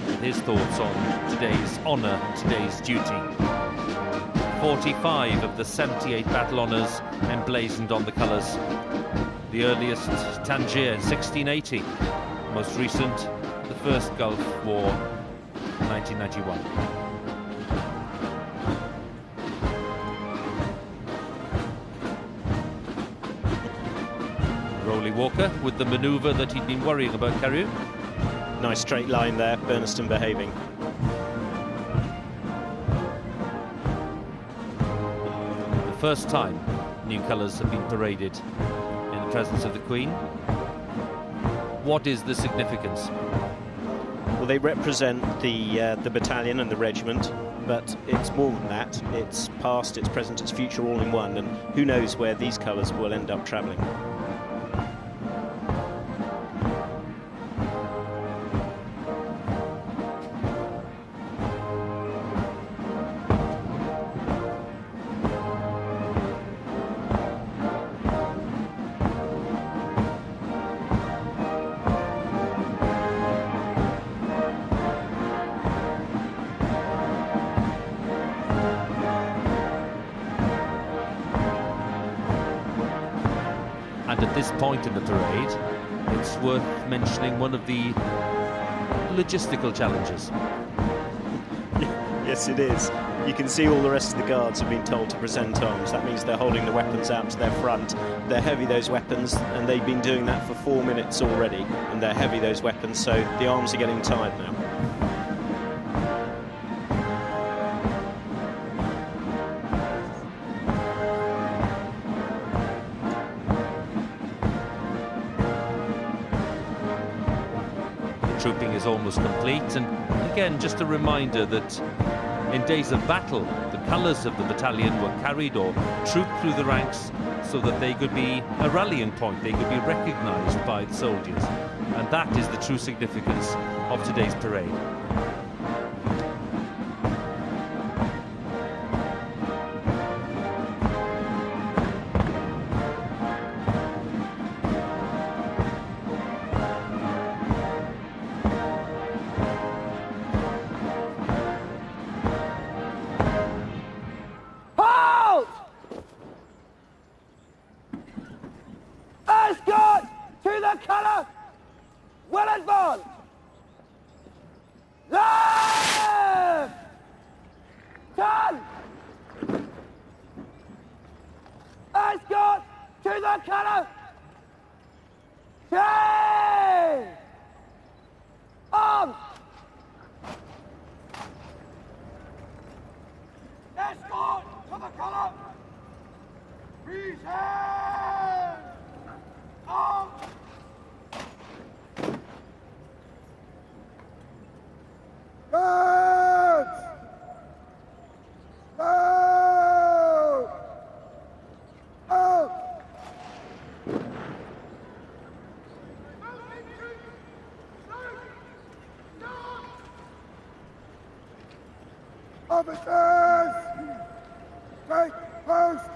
with his thoughts on today's honour and today's duty. 45 of the 78 battle honours emblazoned on the colours. The earliest, Tangier in 1680. Most recent, the First Gulf War, 1991. Rowley Walker with the manoeuvre that he'd been worrying about, Carew. Nice straight line there, Bernaston behaving. The first time new colours have been paraded in the presence of the Queen. What is the significance? Well, they represent the battalion and the regiment, but it's more than that. It's past, it's present, it's future all in one, and who knows where these colours will end up travelling. And at this point in the parade, it's worth mentioning one of the logistical challenges. Yes, it is. You can see all the rest of the guards have been told to present arms. That means they're holding the weapons out to their front. They're heavy, those weapons, and they've been doing that for 4 minutes already. And they're heavy, those weapons, so the arms are getting tired now. Trooping is almost complete, and again just a reminder that in days of battle the colours of the battalion were carried or trooped through the ranks so that they could be a rallying point, they could be recognised by the soldiers, and that is the true significance of today's parade. Escort to the colour, well advanced. Left! Turn! Escort to the colour. Change! Arms! Escort to the colour. Freeze hands! Arms! Guards! Out! Out! Officers! Take post!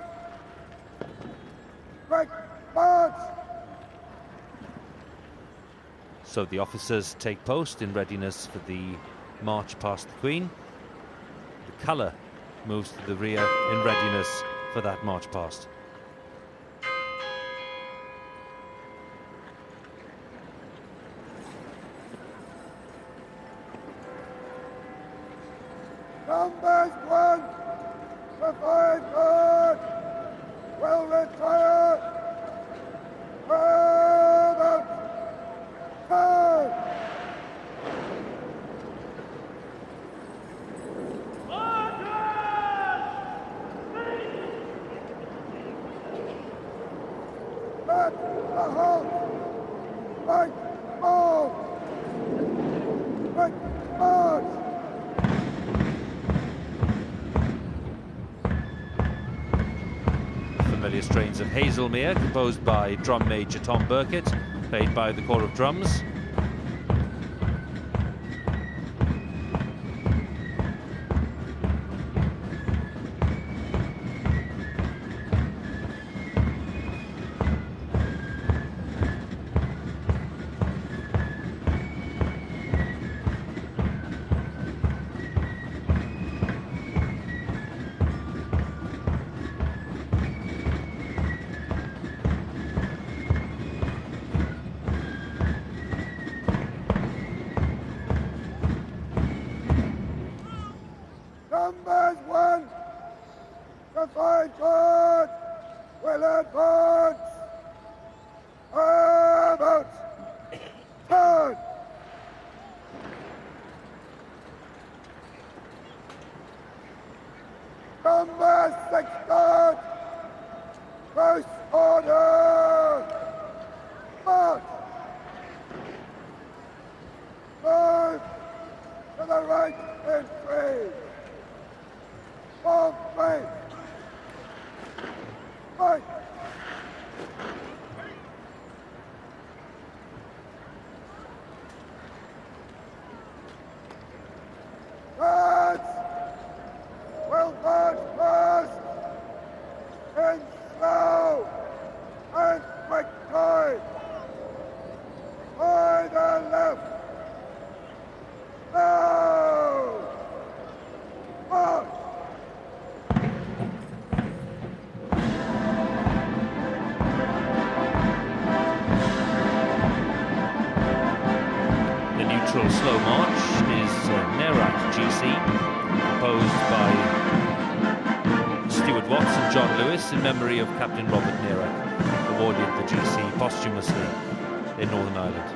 Break march! So the officers take post in readiness for the march past the Queen. The colour moves to the rear in readiness for that march past. Numbers 1 to 5 guard, well retired. Turn! At the halt! Right, move! Right, march! Familiar strains of Hazelmere, composed by drum major Tom Burkett, played by the Corps of Drums. Numbers 1 to 5 guard, well advanced. About! Turn! Number 6 guard, close order! March! Move to the right in 3. Form 3. Fight! Guards! Well march fast! And slow! And quick time! By the left! Now! March! The neutral slow march is Nerak GC, composed by Stuart Watts and John Lewis in memory of Captain Robert Nerak, awarded the GC posthumously in Northern Ireland.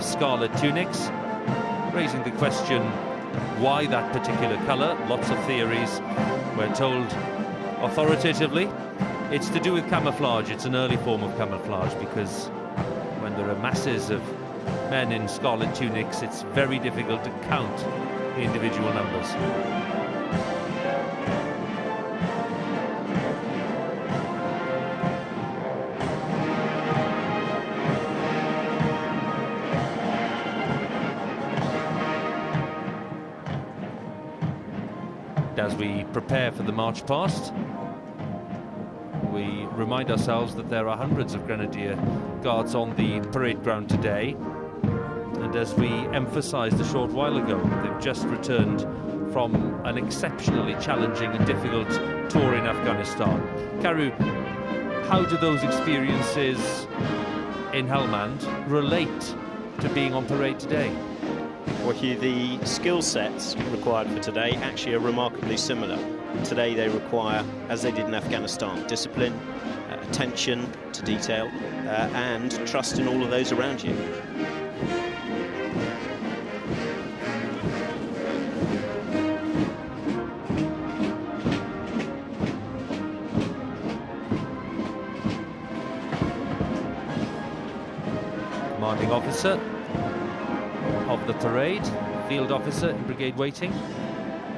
scarlet tunics, raising the question why that particular colour. Lots of theories. We're told authoritatively it's to do with camouflage. It's an early form of camouflage, because when there are masses of men in scarlet tunics, it's very difficult to count the individual numbers. As we prepare for the march past, we remind ourselves that there are hundreds of Grenadier Guards on the parade ground today. And as we emphasised a short while ago, they've just returned from an exceptionally challenging and difficult tour in Afghanistan. Carew, how do those experiences in Helmand relate to being on parade today? Well, Hugh, the skill sets required for today actually are remarkably similar. Today they require, as they did in Afghanistan, discipline, attention to detail, and trust in all of those around you. Commanding officer of the parade, field officer in brigade waiting,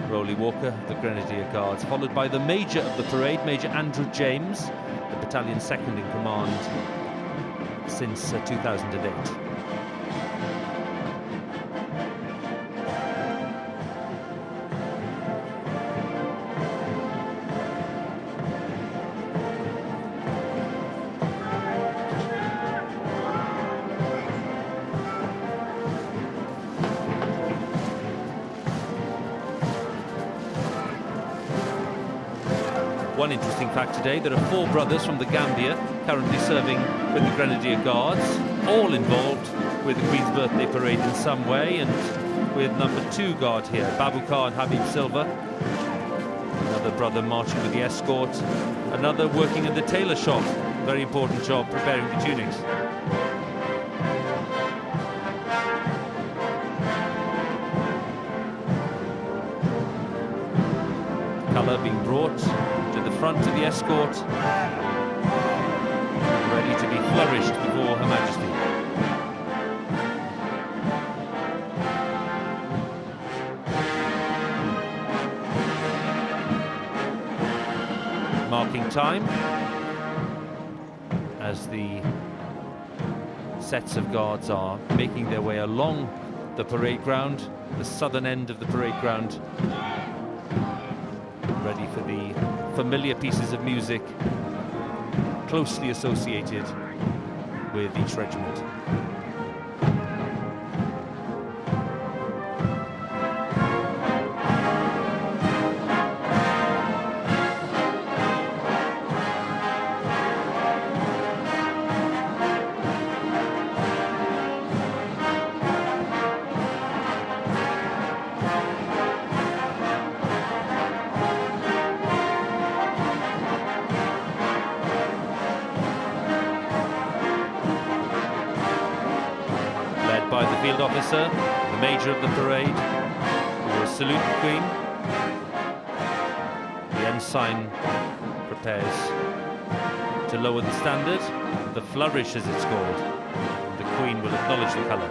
Rowley Walker of the Grenadier Guards, followed by the Major of the parade, Major Andrew James, the battalion second in command since 2008. One interesting fact today, there are 4 brothers from the Gambia currently serving with the Grenadier Guards, all involved with the Queen's birthday parade in some way, and with number 2 guard here, Babukar and Habib Silva. Another brother marching with the escort, another working in the tailor shop, very important job, preparing the tunics. Colour being brought to the front of the escort, ready to be flourished before Her Majesty. Marking time as the sets of guards are making their way along the parade ground, the southern end of the parade ground, ready for the familiar pieces of music closely associated with each regiment. By the field officer, the Major of the parade, who will salute the Queen. The ensign prepares to lower the standard, the flourish as it's called. The Queen will acknowledge the colour.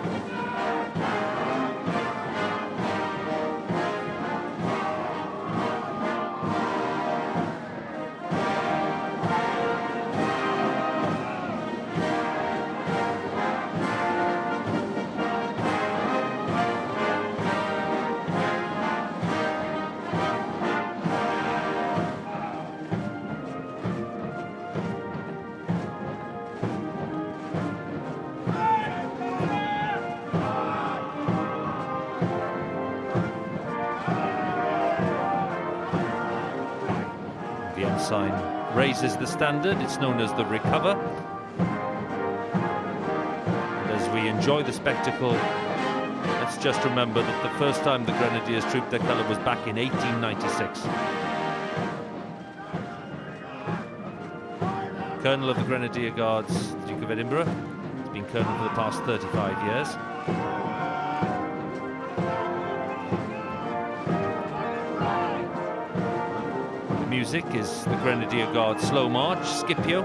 The ensign raises the standard. It's known as the recover. And as we enjoy the spectacle, let's just remember that the first time the Grenadiers trooped their colour was back in 1896. Colonel of the Grenadier Guards, the Duke of Edinburgh, been colonel for the past 35 years. The music is the Grenadier Guards Slow March, Scipio,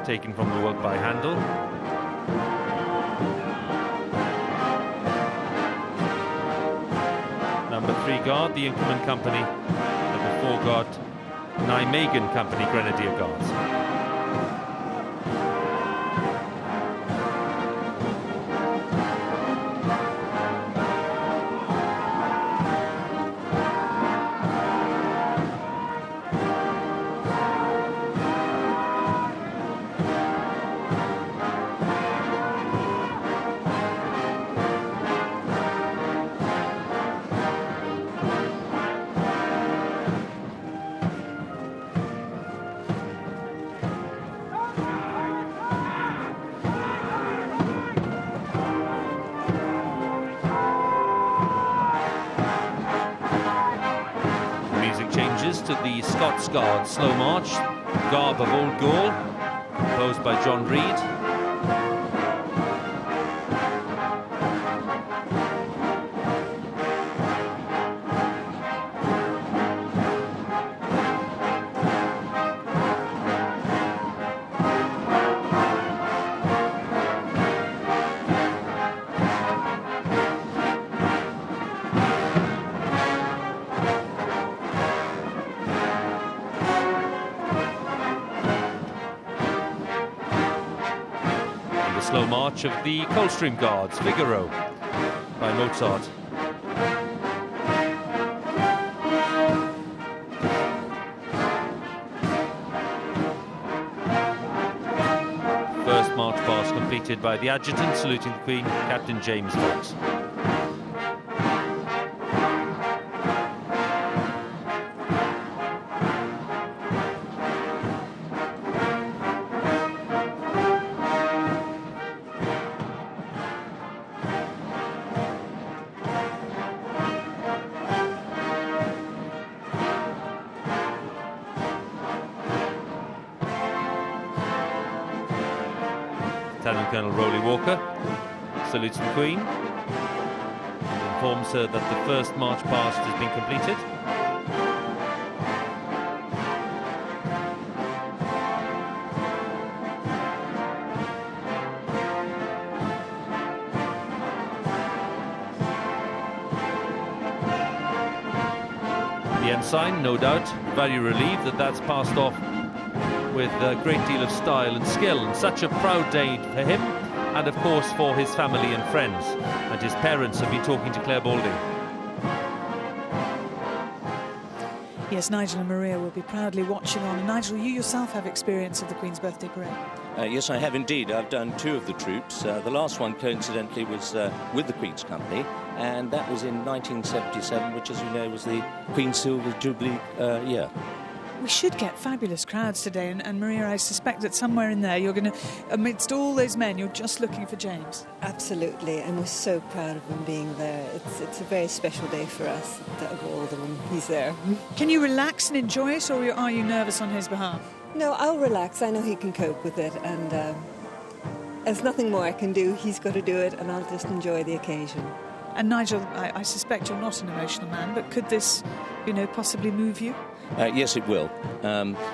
taken from the work by Handel. Number 3 Guard, the Inkerman Company. Number 4 Guard, Nijmegen Company Grenadier Guards. To the Scots Guard Slow March, Garb of Old Gaul, composed by John Reed. Slow March of the Coldstream Guards, Figaro, by Mozart. First march pass completed by the adjutant, saluting the Queen, Captain James Fox. Lieutenant Colonel Rowley Walker salutes the Queen and informs her that the first march past has been completed. The ensign, no doubt, very relieved that that's passed off with a great deal of style and skill, and such a proud day for him, and of course for his family and friends. And his parents have been talking to Claire Balding. Yes, Nigel and Maria will be proudly watching on. And Nigel, you yourself have experience of the Queen's birthday parade. Yes, I have indeed. I've done 2 of the troops. The last one, coincidentally, was with the Queen's Company, and that was in 1977, which, as you know, was the Queen's Silver Jubilee year. We should get fabulous crowds today, and Maria, I suspect that somewhere in there you're going to, amidst all those men, you're just looking for James. Absolutely, and we're so proud of him being there. It's a very special day for us, of all of them. He's there. Can you relax and enjoy it, or are you nervous on his behalf? No, I'll relax. I know he can cope with it, and there's nothing more I can do. He's got to do it, and I'll just enjoy the occasion. And Nigel, I suspect you're not an emotional man, but could this, possibly move you? Yes, it will.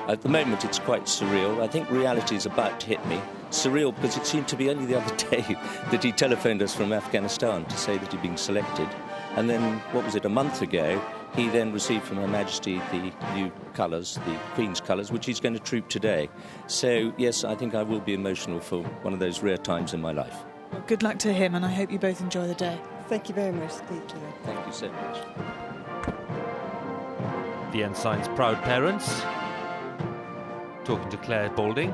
At the moment, it's quite surreal. I think reality is about to hit me. Surreal because it seemed to be only the other day that he telephoned us from Afghanistan to say that he'd been selected. And then, a month ago, he then received from Her Majesty the new colours, the Queen's colours, which he's going to troop today. So, yes, I think I will be emotional for one of those rare times in my life. Well, good luck to him, and I hope you both enjoy the day. Thank you very much, Steve. Thank you so much. The ensign's proud parents talking to Claire Balding.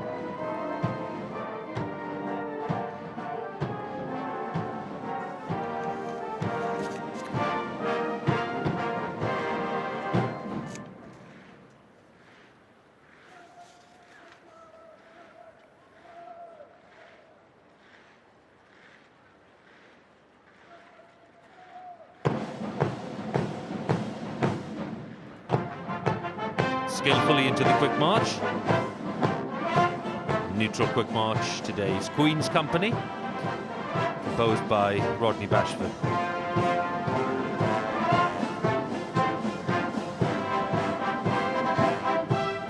Skillfully into the quick march. neutral quick march, today's Queen's Company, composed by Rodney Bashford.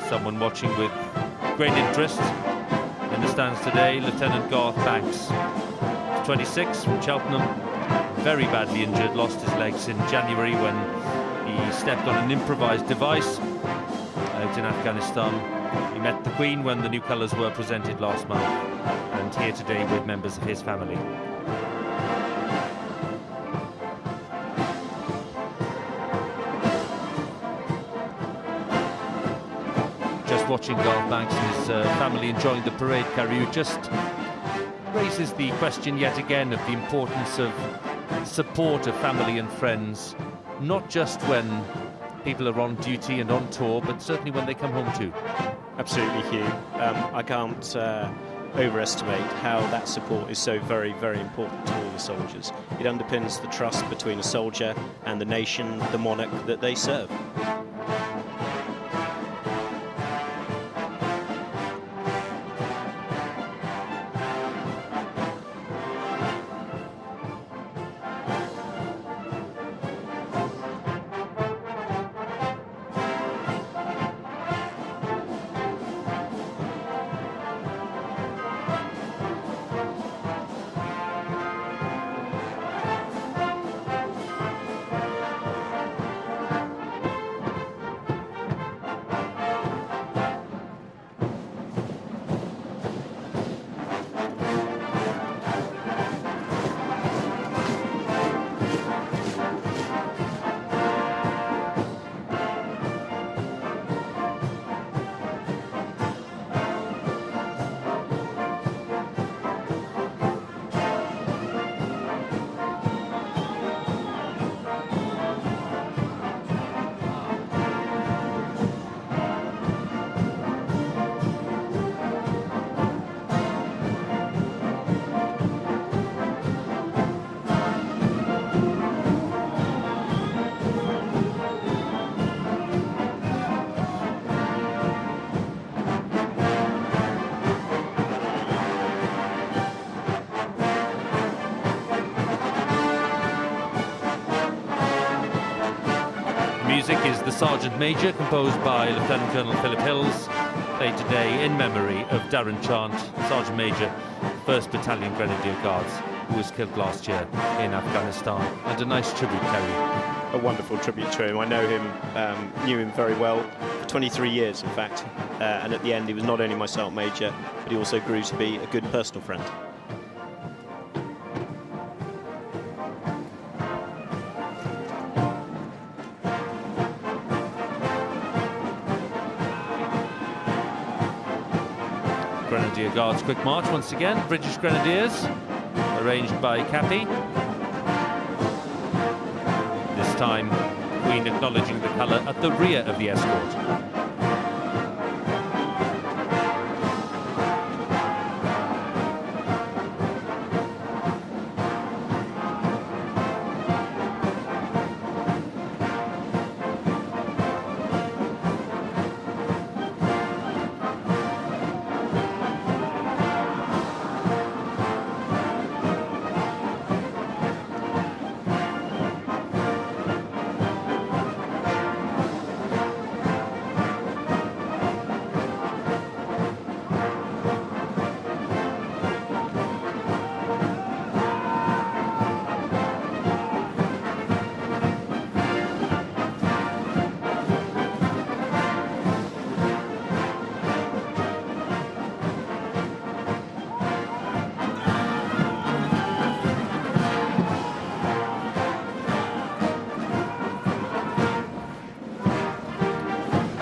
Someone watching with great interest in the stands today, Lieutenant Garth Banks, 26 from Cheltenham, very badly injured, lost his legs in January when he stepped on an improvised device out in Afghanistan. He met the Queen when the new colours were presented last month, and here today with members of his family. Just watching Garth Banks and his family enjoying the parade, Carew, just raises the question yet again of the importance of support of family and friends, not just when people are on duty and on tour, but certainly when they come home too. Absolutely, Hugh. I can't overestimate how that support is so very, very important to all the soldiers. It underpins the trust between a soldier and the nation, the monarch that they serve. Music is the Sergeant Major, composed by Lieutenant Colonel Philip Hills, played today in memory of Darren Chant, Sergeant Major, 1st Battalion Grenadier Guards, who was killed last year in Afghanistan. And a nice tribute, Kerry. A wonderful tribute to him. I know him, knew him very well, for 23 years in fact, and at the end he was not only my Sergeant Major, but he also grew to be a good personal friend. Grenadier Guards quick march once again, British Grenadiers, arranged by Cappy. This time, Queen acknowledging the colour at the rear of the escort.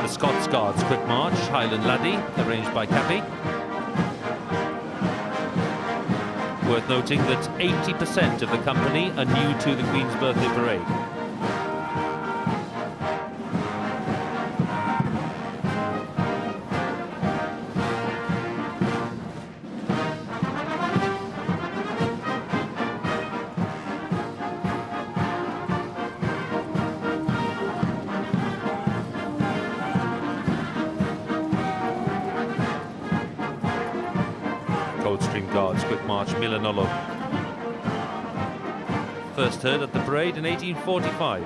Scots Guards quick march, Highland Laddie, arranged by Cappy. Worth noting that 80% of the company are new to the Queen's Birthday Parade. Quick March Milanolo. First heard at the parade in 1845.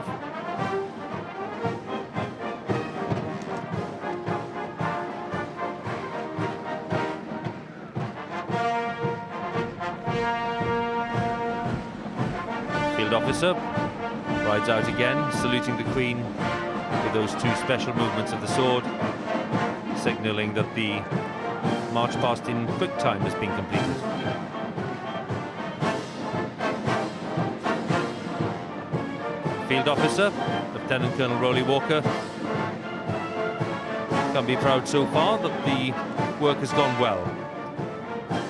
Field officer rides out again, saluting the Queen with those two special movements of the sword, signalling that the march past in quick time has been completed. Field officer, Lieutenant Colonel Rowley Walker, can be proud so far that the work has gone well.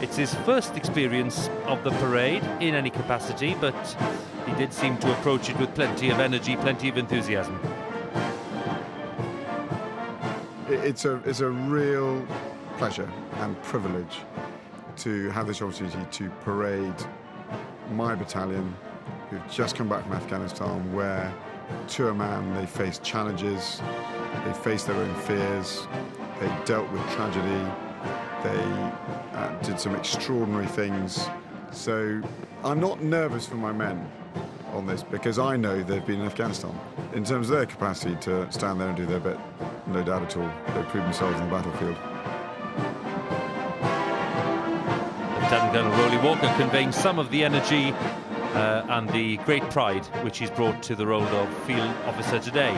It's his first experience of the parade in any capacity, but he did seem to approach it with plenty of energy, plenty of enthusiasm. It's a real pleasure and privilege to have this opportunity to parade my battalion, who've just come back from Afghanistan, where to a man they faced challenges, they faced their own fears, they dealt with tragedy, they did some extraordinary things. So I'm not nervous for my men on this, because I know they've been in Afghanistan. In terms of their capacity to stand there and do their bit, no doubt at all, they've proved themselves on the battlefield. Lieutenant Colonel Rowley Walker conveying some of the energy and the great pride which he's brought to the role of field officer today.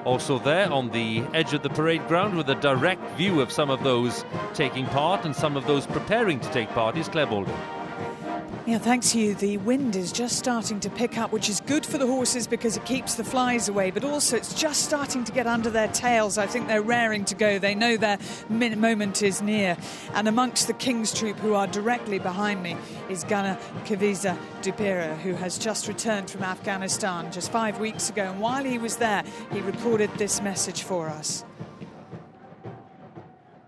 Also there on the edge of the parade ground with a direct view of some of those taking part and some of those preparing to take part is Claire Baldwin. Yeah, thanks to you. The wind is just starting to pick up, which is good for the horses because it keeps the flies away, but also it's just starting to get under their tails. I think they're raring to go. They know their moment is near. And amongst the King's Troop, who are directly behind me, is Gunner Kavisa Dupira, who has just returned from Afghanistan just 5 weeks ago. And while he was there, he recorded this message for us.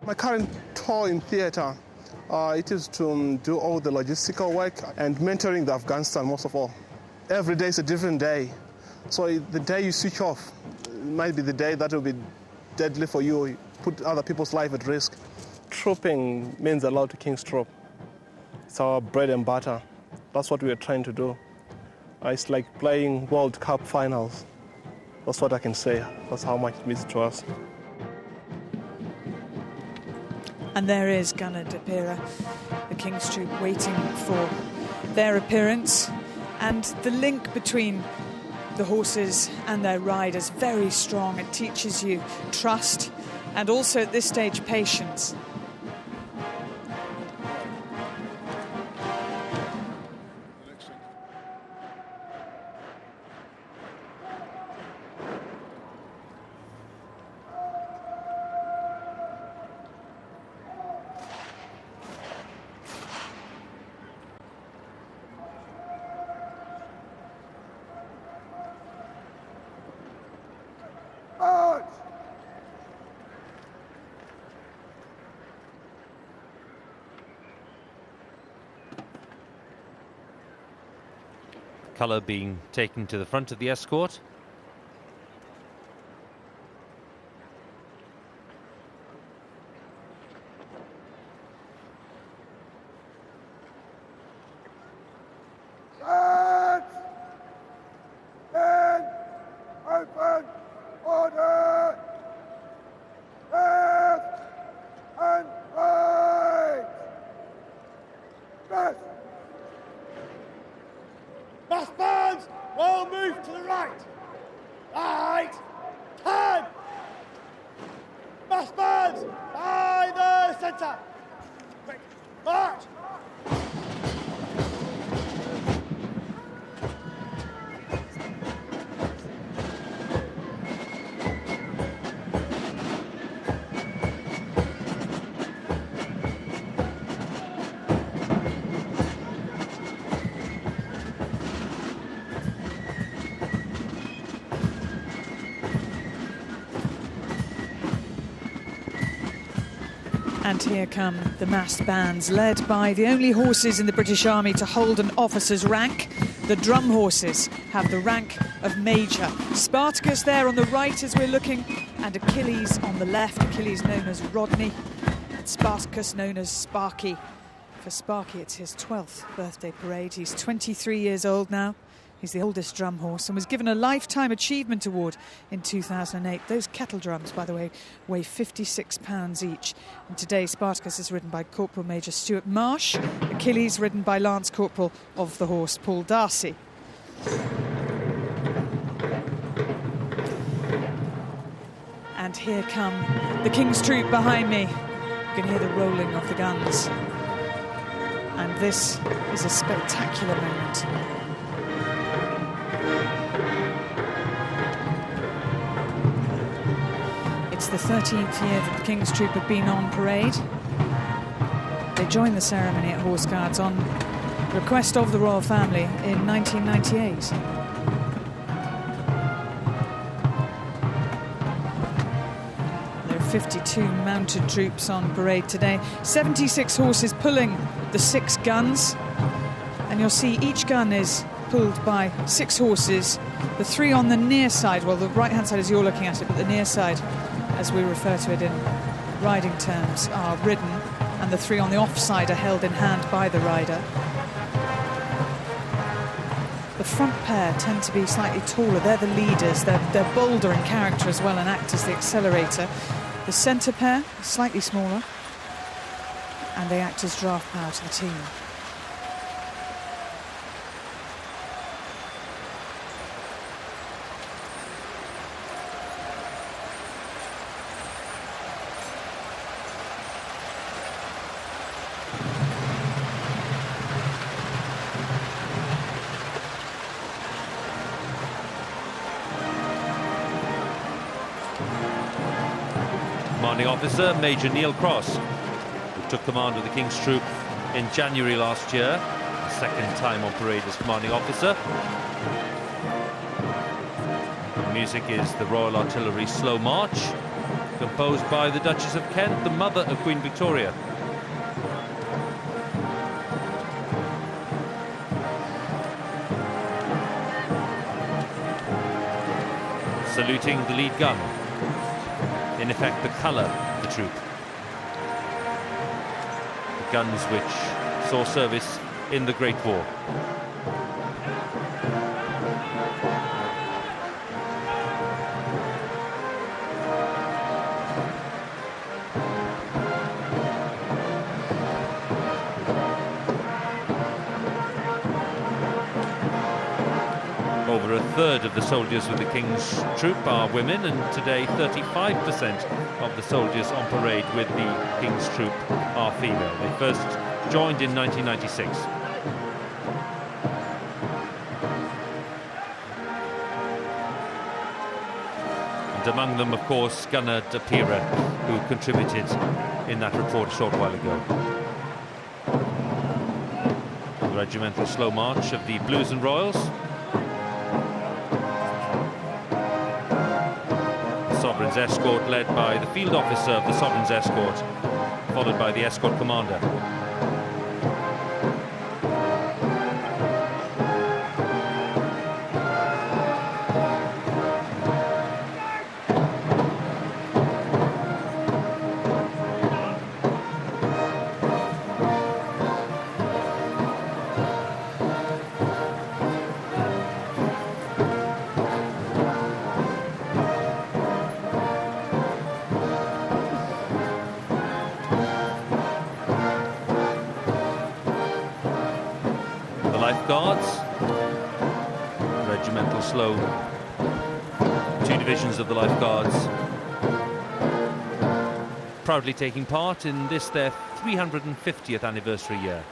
My current tour in theatre, it is to do all the logistical work and mentoring the Afghanistan most of all. Every day is a different day. So the day you switch off might be the day that will be deadly for you. You put other people's life at risk. Trooping means a lot to King's Troop. It's our bread and butter. That's what we are trying to do. It's like playing World Cup finals. That's what I can say. That's how much it means to us. And there is Gunner Dupira, the King's Troop, waiting for their appearance. And the link between the horses and their riders, very strong. It teaches you trust and also at this stage patience. Colour being taken to the front of the escort. Open! Order! Left and right! Left! Mass bands, all move to the right! Right! Turn! Mass bands, by the centre! Quick, march! And here come the massed bands, led by the only horses in the British Army to hold an officer's rank, The drum horses have the rank of major. Spartacus there on the right as we're looking, and Achilles on the left. Achilles known as Rodney, and Spartacus known as Sparky. For Sparky, it's his 12th birthday parade. He's 23 years old now. He's the oldest drum horse and was given a Lifetime Achievement Award in 2008. Those kettle drums, by the way, weigh 56 pounds each. And today, Spartacus is ridden by Corporal Major Stuart Marsh. Achilles ridden by Lance Corporal of the horse, Paul Darcy. And here come the King's Troop behind me. You can hear the rolling of the guns. And this is a spectacular moment. It's the 13th year that the King's Troop have been on parade. They joined the ceremony at Horse Guards on request of the royal family in 1998. There are 52 mounted troops on parade today. 76 horses pulling the 6 guns. And you'll see each gun is pulled by 6 horses. The 3 on the near side, well, the right-hand side as you're looking at it, but the near side, as we refer to it in riding terms, are ridden, and the 3 on the offside are held in hand by the rider. The front pair tend to be slightly taller. They're the leaders. They're bolder in character as well and act as the accelerator. The centre pair, slightly smaller, and they act as draft power to the team. Commanding Officer Major Neil Cross, who took command of the King's Troop in January last year, the second time on parade as Commanding Officer. The music is the Royal Artillery Slow March, composed by the Duchess of Kent, the mother of Queen Victoria. Saluting the lead gun, in effect the colour of the troop. The guns which saw service in the Great War. Over a third of the soldiers with the King's Troop are women, and today 35% of the soldiers on parade with the King's Troop are female. They first joined in 1996. And among them, of course, Gunner De Pira, who contributed in that report a short while ago. The regimental slow march of the Blues and Royals. Sovereign's escort led by the field officer of the Sovereign's escort, followed by the escort commander. Guards, regimental slow, 2 divisions of the Life Guards, proudly taking part in this, their 350th anniversary year.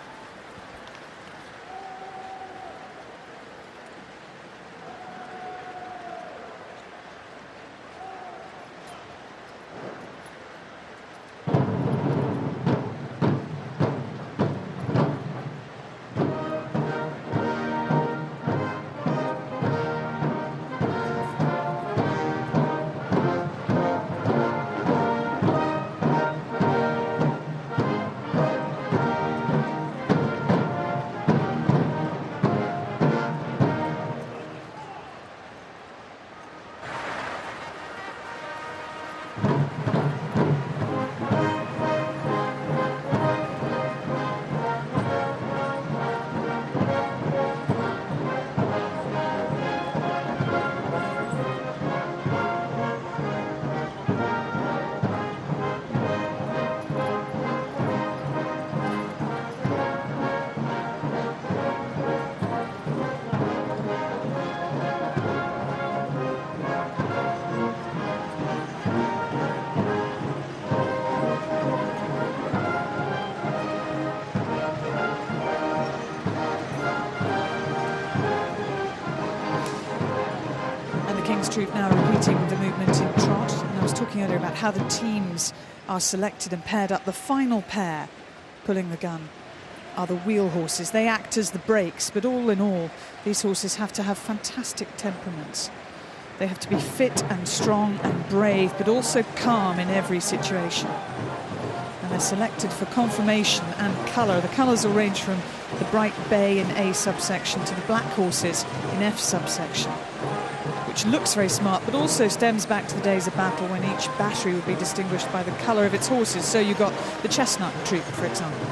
the King's Troop now repeating the movement in trot. And I was talking earlier about how the teams are selected and paired up. The final pair pulling the gun are the wheel horses. They act as the brakes, but all in all, these horses have to have fantastic temperaments. They have to be fit and strong and brave, but also calm in every situation. And they're selected for conformation and colour. The colours will range from the bright bay in A subsection to the black horses in F subsection, which looks very smart, but also stems back to the days of battle when each battery would be distinguished by the colour of its horses. So you've got the Chestnut Troop, for example.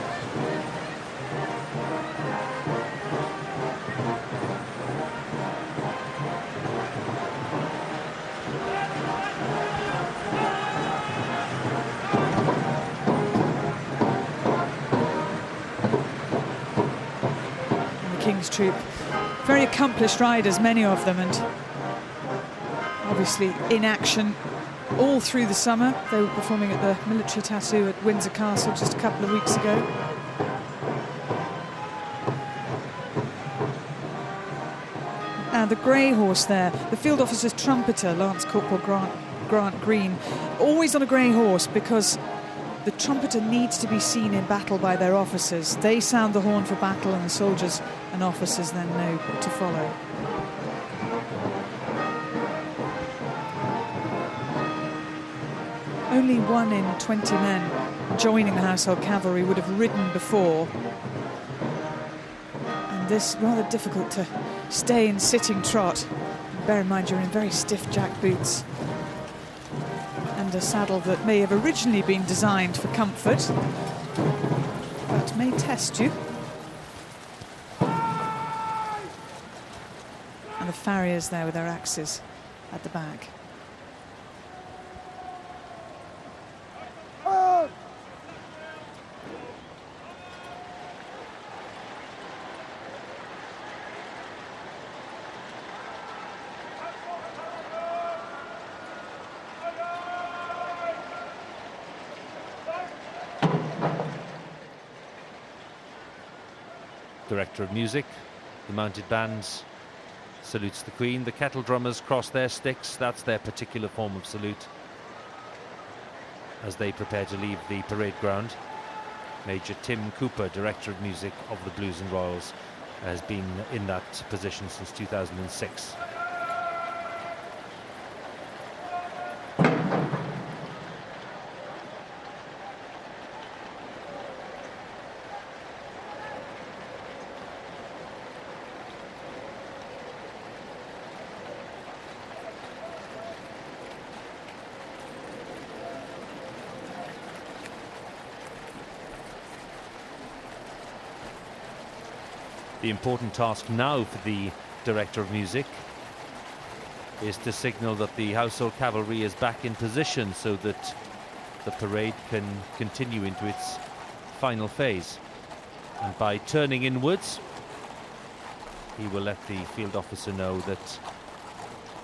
King's Troop, very accomplished riders, many of them, and obviously in action all through the summer. They were performing at the Military Tattoo at Windsor Castle just a couple of weeks ago. And the grey horse there, the field officer's trumpeter, Lance Corporal Grant Green, always on a grey horse because the trumpeter needs to be seen in battle by their officers. They sound the horn for battle and the soldiers and officers then know what to follow. Only 1 in 20 men joining the Household Cavalry would have ridden before. And this rather difficult to stay in sitting trot. And bear in mind you're in very stiff jack boots. And a saddle that may have originally been designed for comfort, but may test you. And the farriers there with their axes at the back. Director of Music, the mounted bands, salutes the Queen. The kettle drummers cross their sticks. That's their particular form of salute as they prepare to leave the parade ground. Major Tim Cooper, Director of Music of the Blues and Royals, has been in that position since 2006. The important task now for the Director of Music is to signal that the Household Cavalry is back in position so that the parade can continue into its final phase. And by turning inwards, he will let the field officer know that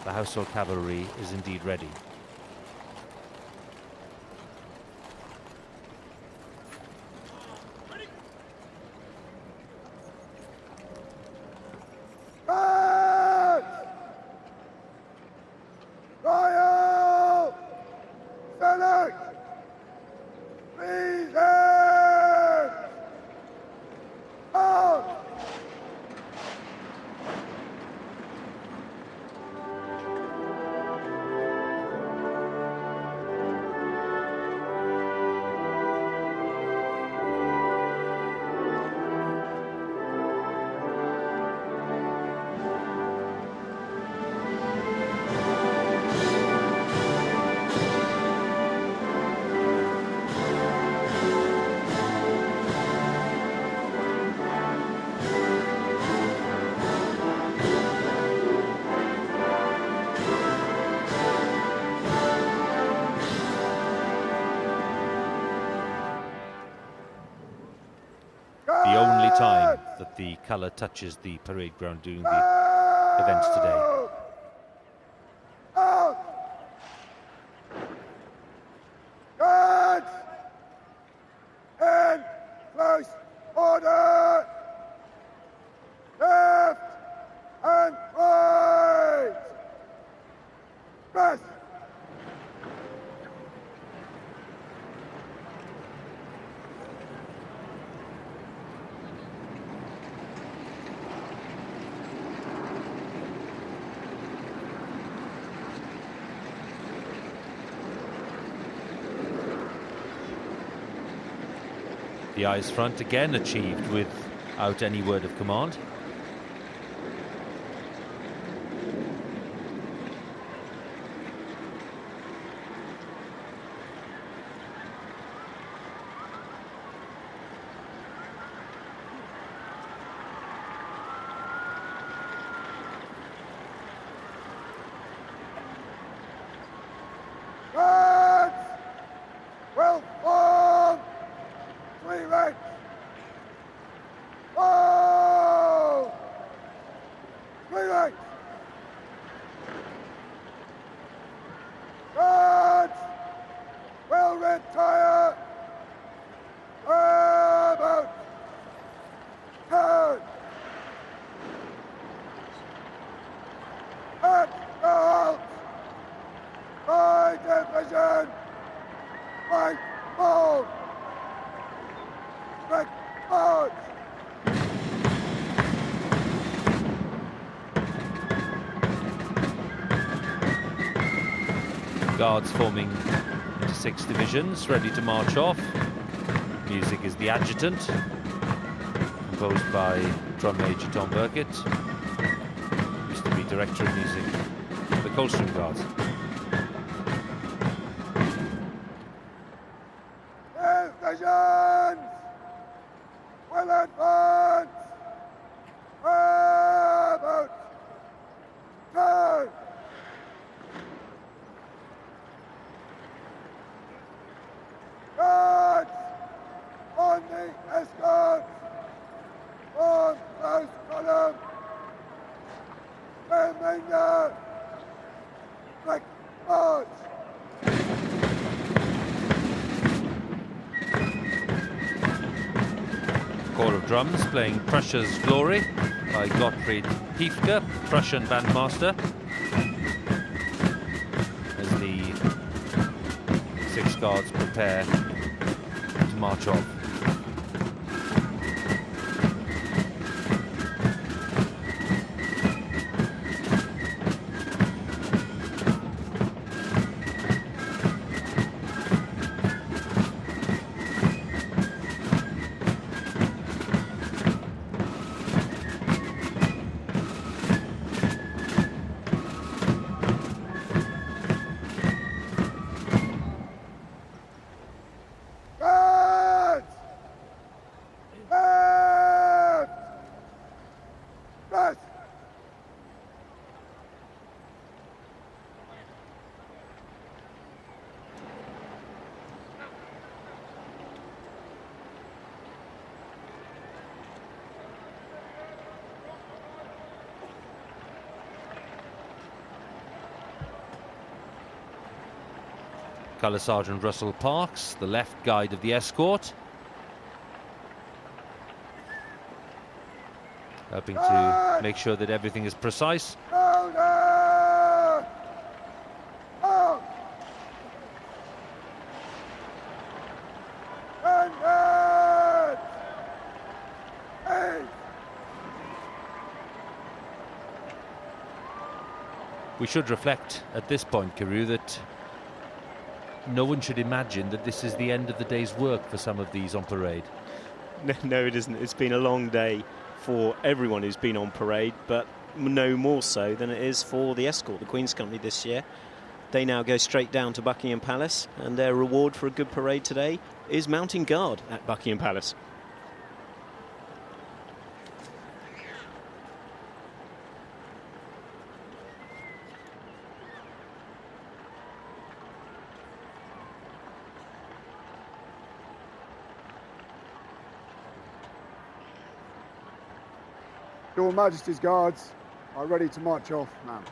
the Household Cavalry is indeed ready. The only time that the colour touches the parade ground during the events today. Guards! In close order! Left and right! The eyes front again achieved without any word of command. Well formed! 3 ranks! Oh! 3 ranks! Guards! Well retire! About! Turn! At the halt! By division! Right forward! Right forward! Guards forming into 6 divisions, ready to march off. Music is the adjutant, composed by Drum Major Tom Burkett, used to be Director of Music for the Coldstream Guards. Divisions! Well advanced! About! Turn! Guards! On the escort! On close column! Remainder! Right march! Corps of Drums playing Prussia's Glory by Gottfried Piefke, Prussian bandmaster, as the 6 Guards prepare to march off. Colour Sergeant Russell Parks, the left guide of the escort, helping to make sure that everything is precise. We should reflect at this point, Carew, that no one should imagine that this is the end of the day's work for some of these on parade. No, it isn't. It's been a long day for everyone who's been on parade, but no more so than it is for the escort, the Queen's Company this year. They now go straight down to Buckingham Palace, and their reward for a good parade today is mounting guard at Buckingham Palace. Your Majesty's Guards are ready to march off now.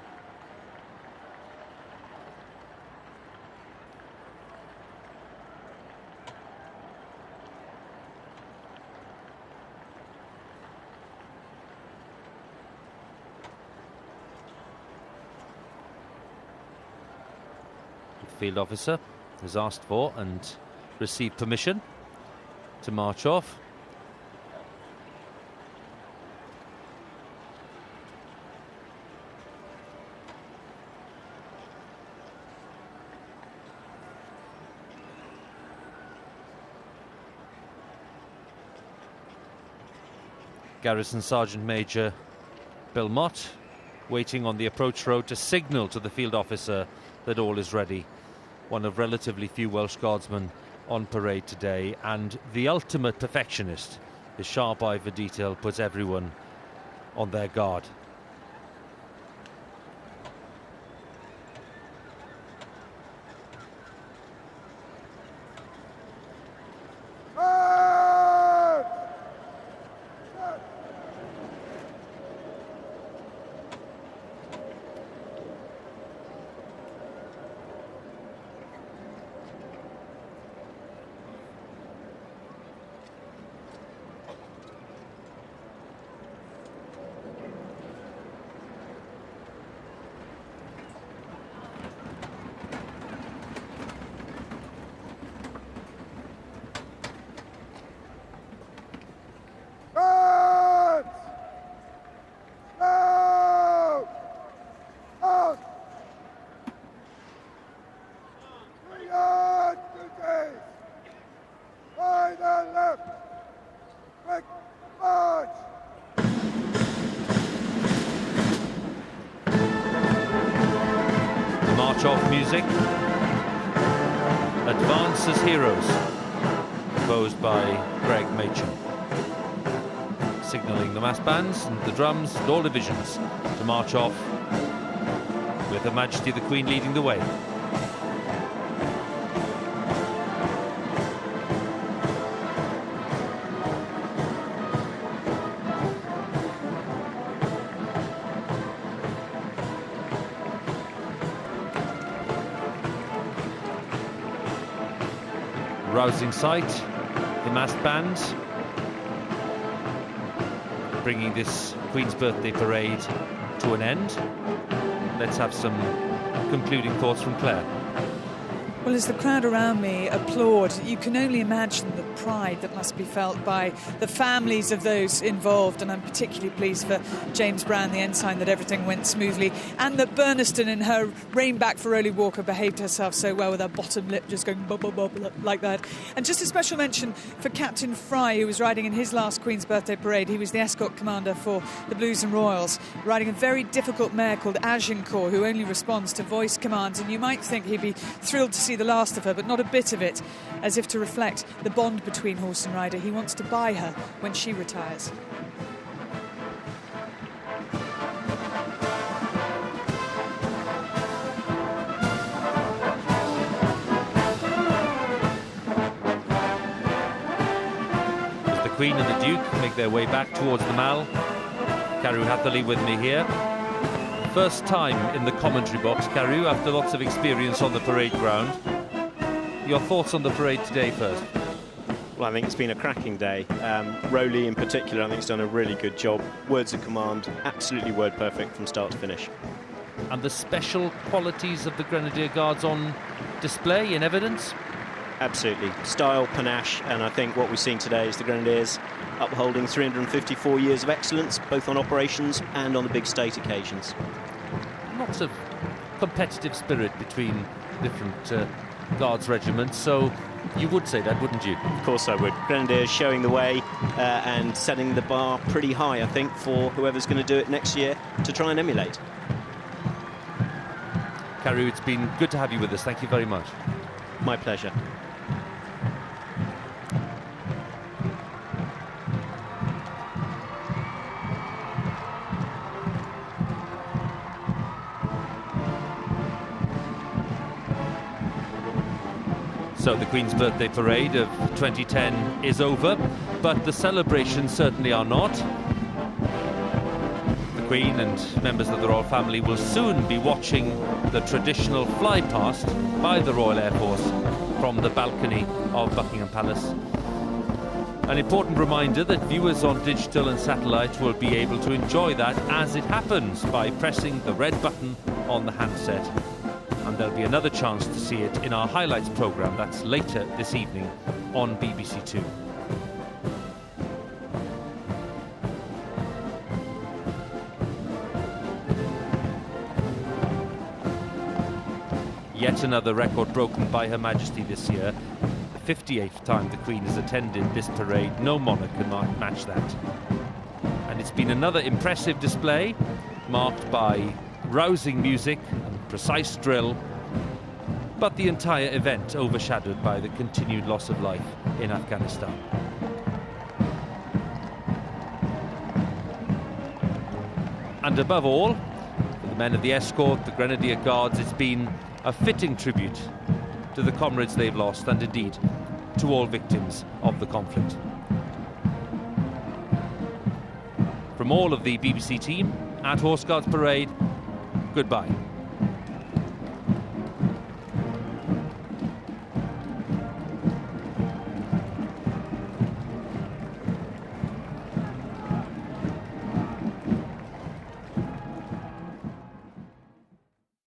The field officer has asked for and received permission to march off. Garrison Sergeant Major Bill Mott waiting on the approach road to signal to the field officer that all is ready. One of relatively few Welsh Guardsmen on parade today, and the ultimate perfectionist. His sharp eye for detail puts everyone on their guard. March-off music. Advance as heroes, composed by Greg Machen. Signalling the mass bands and the drums and all divisions to march off, with Her Majesty the Queen leading the way. Rousing sight, the massed band bringing this Queen's Birthday Parade to an end. Let's have some concluding thoughts from Claire. Well, as the crowd around me applaud, you can only imagine the pride that must be felt by the families of those involved, and I'm particularly pleased for James Brown, the ensign, that everything went smoothly, and that Burniston in her rein back for Roly Walker behaved herself so well with her bottom lip just going bub, bub, bub, like that. And just a special mention for Captain Fry, who was riding in his last Queen's Birthday Parade. He was the escort commander for the Blues and Royals, riding a very difficult mare called Agincourt, who only responds to voice commands, and you might think he'd be thrilled to see the last of her, but not a bit of it, as if to reflect the bond between horse and rider. He wants to buy her when she retires. As the Queen and the Duke make their way back towards the Mall, Carew Hatherley with me here. First time in the commentary box, Carew, after lots of experience on the parade ground. Your thoughts on the parade today first? Well, I think it's been a cracking day. Roly in particular, I think, has done a really good job. Words of command, absolutely word perfect from start to finish. And the special qualities of the Grenadier Guards on display, in evidence? Absolutely. Style, panache, and I think what we've seen today is the Grenadiers upholding 354 years of excellence, both on operations and on the big state occasions. Lots of competitive spirit between different Guards regiments, so you would say that, wouldn't you? Of course I would. Grenadiers showing the way and setting the bar pretty high, I think, for whoever's going to do it next year to try and emulate. Carew, it's been good to have you with us. Thank you very much. My pleasure. So the Queen's Birthday Parade of 2010 is over, but the celebrations certainly are not. The Queen and members of the royal family will soon be watching the traditional fly-past by the Royal Air Force from the balcony of Buckingham Palace. An important reminder that viewers on digital and satellite will be able to enjoy that as it happens by pressing the red button on the handset. And there'll be another chance to see it in our highlights programme that's later this evening on BBC Two. Yet another record broken by Her Majesty this year. The 58th time the Queen has attended this parade. No monarch can match that. It's been another impressive display, marked by rousing music and precise drill, but the entire event overshadowed by the continued loss of life in Afghanistan. And above all, for the men of the escort, the Grenadier Guards, it's been a fitting tribute to the comrades they've lost, and indeed to all victims of the conflict. From all of the BBC team at Horse Guards Parade, goodbye.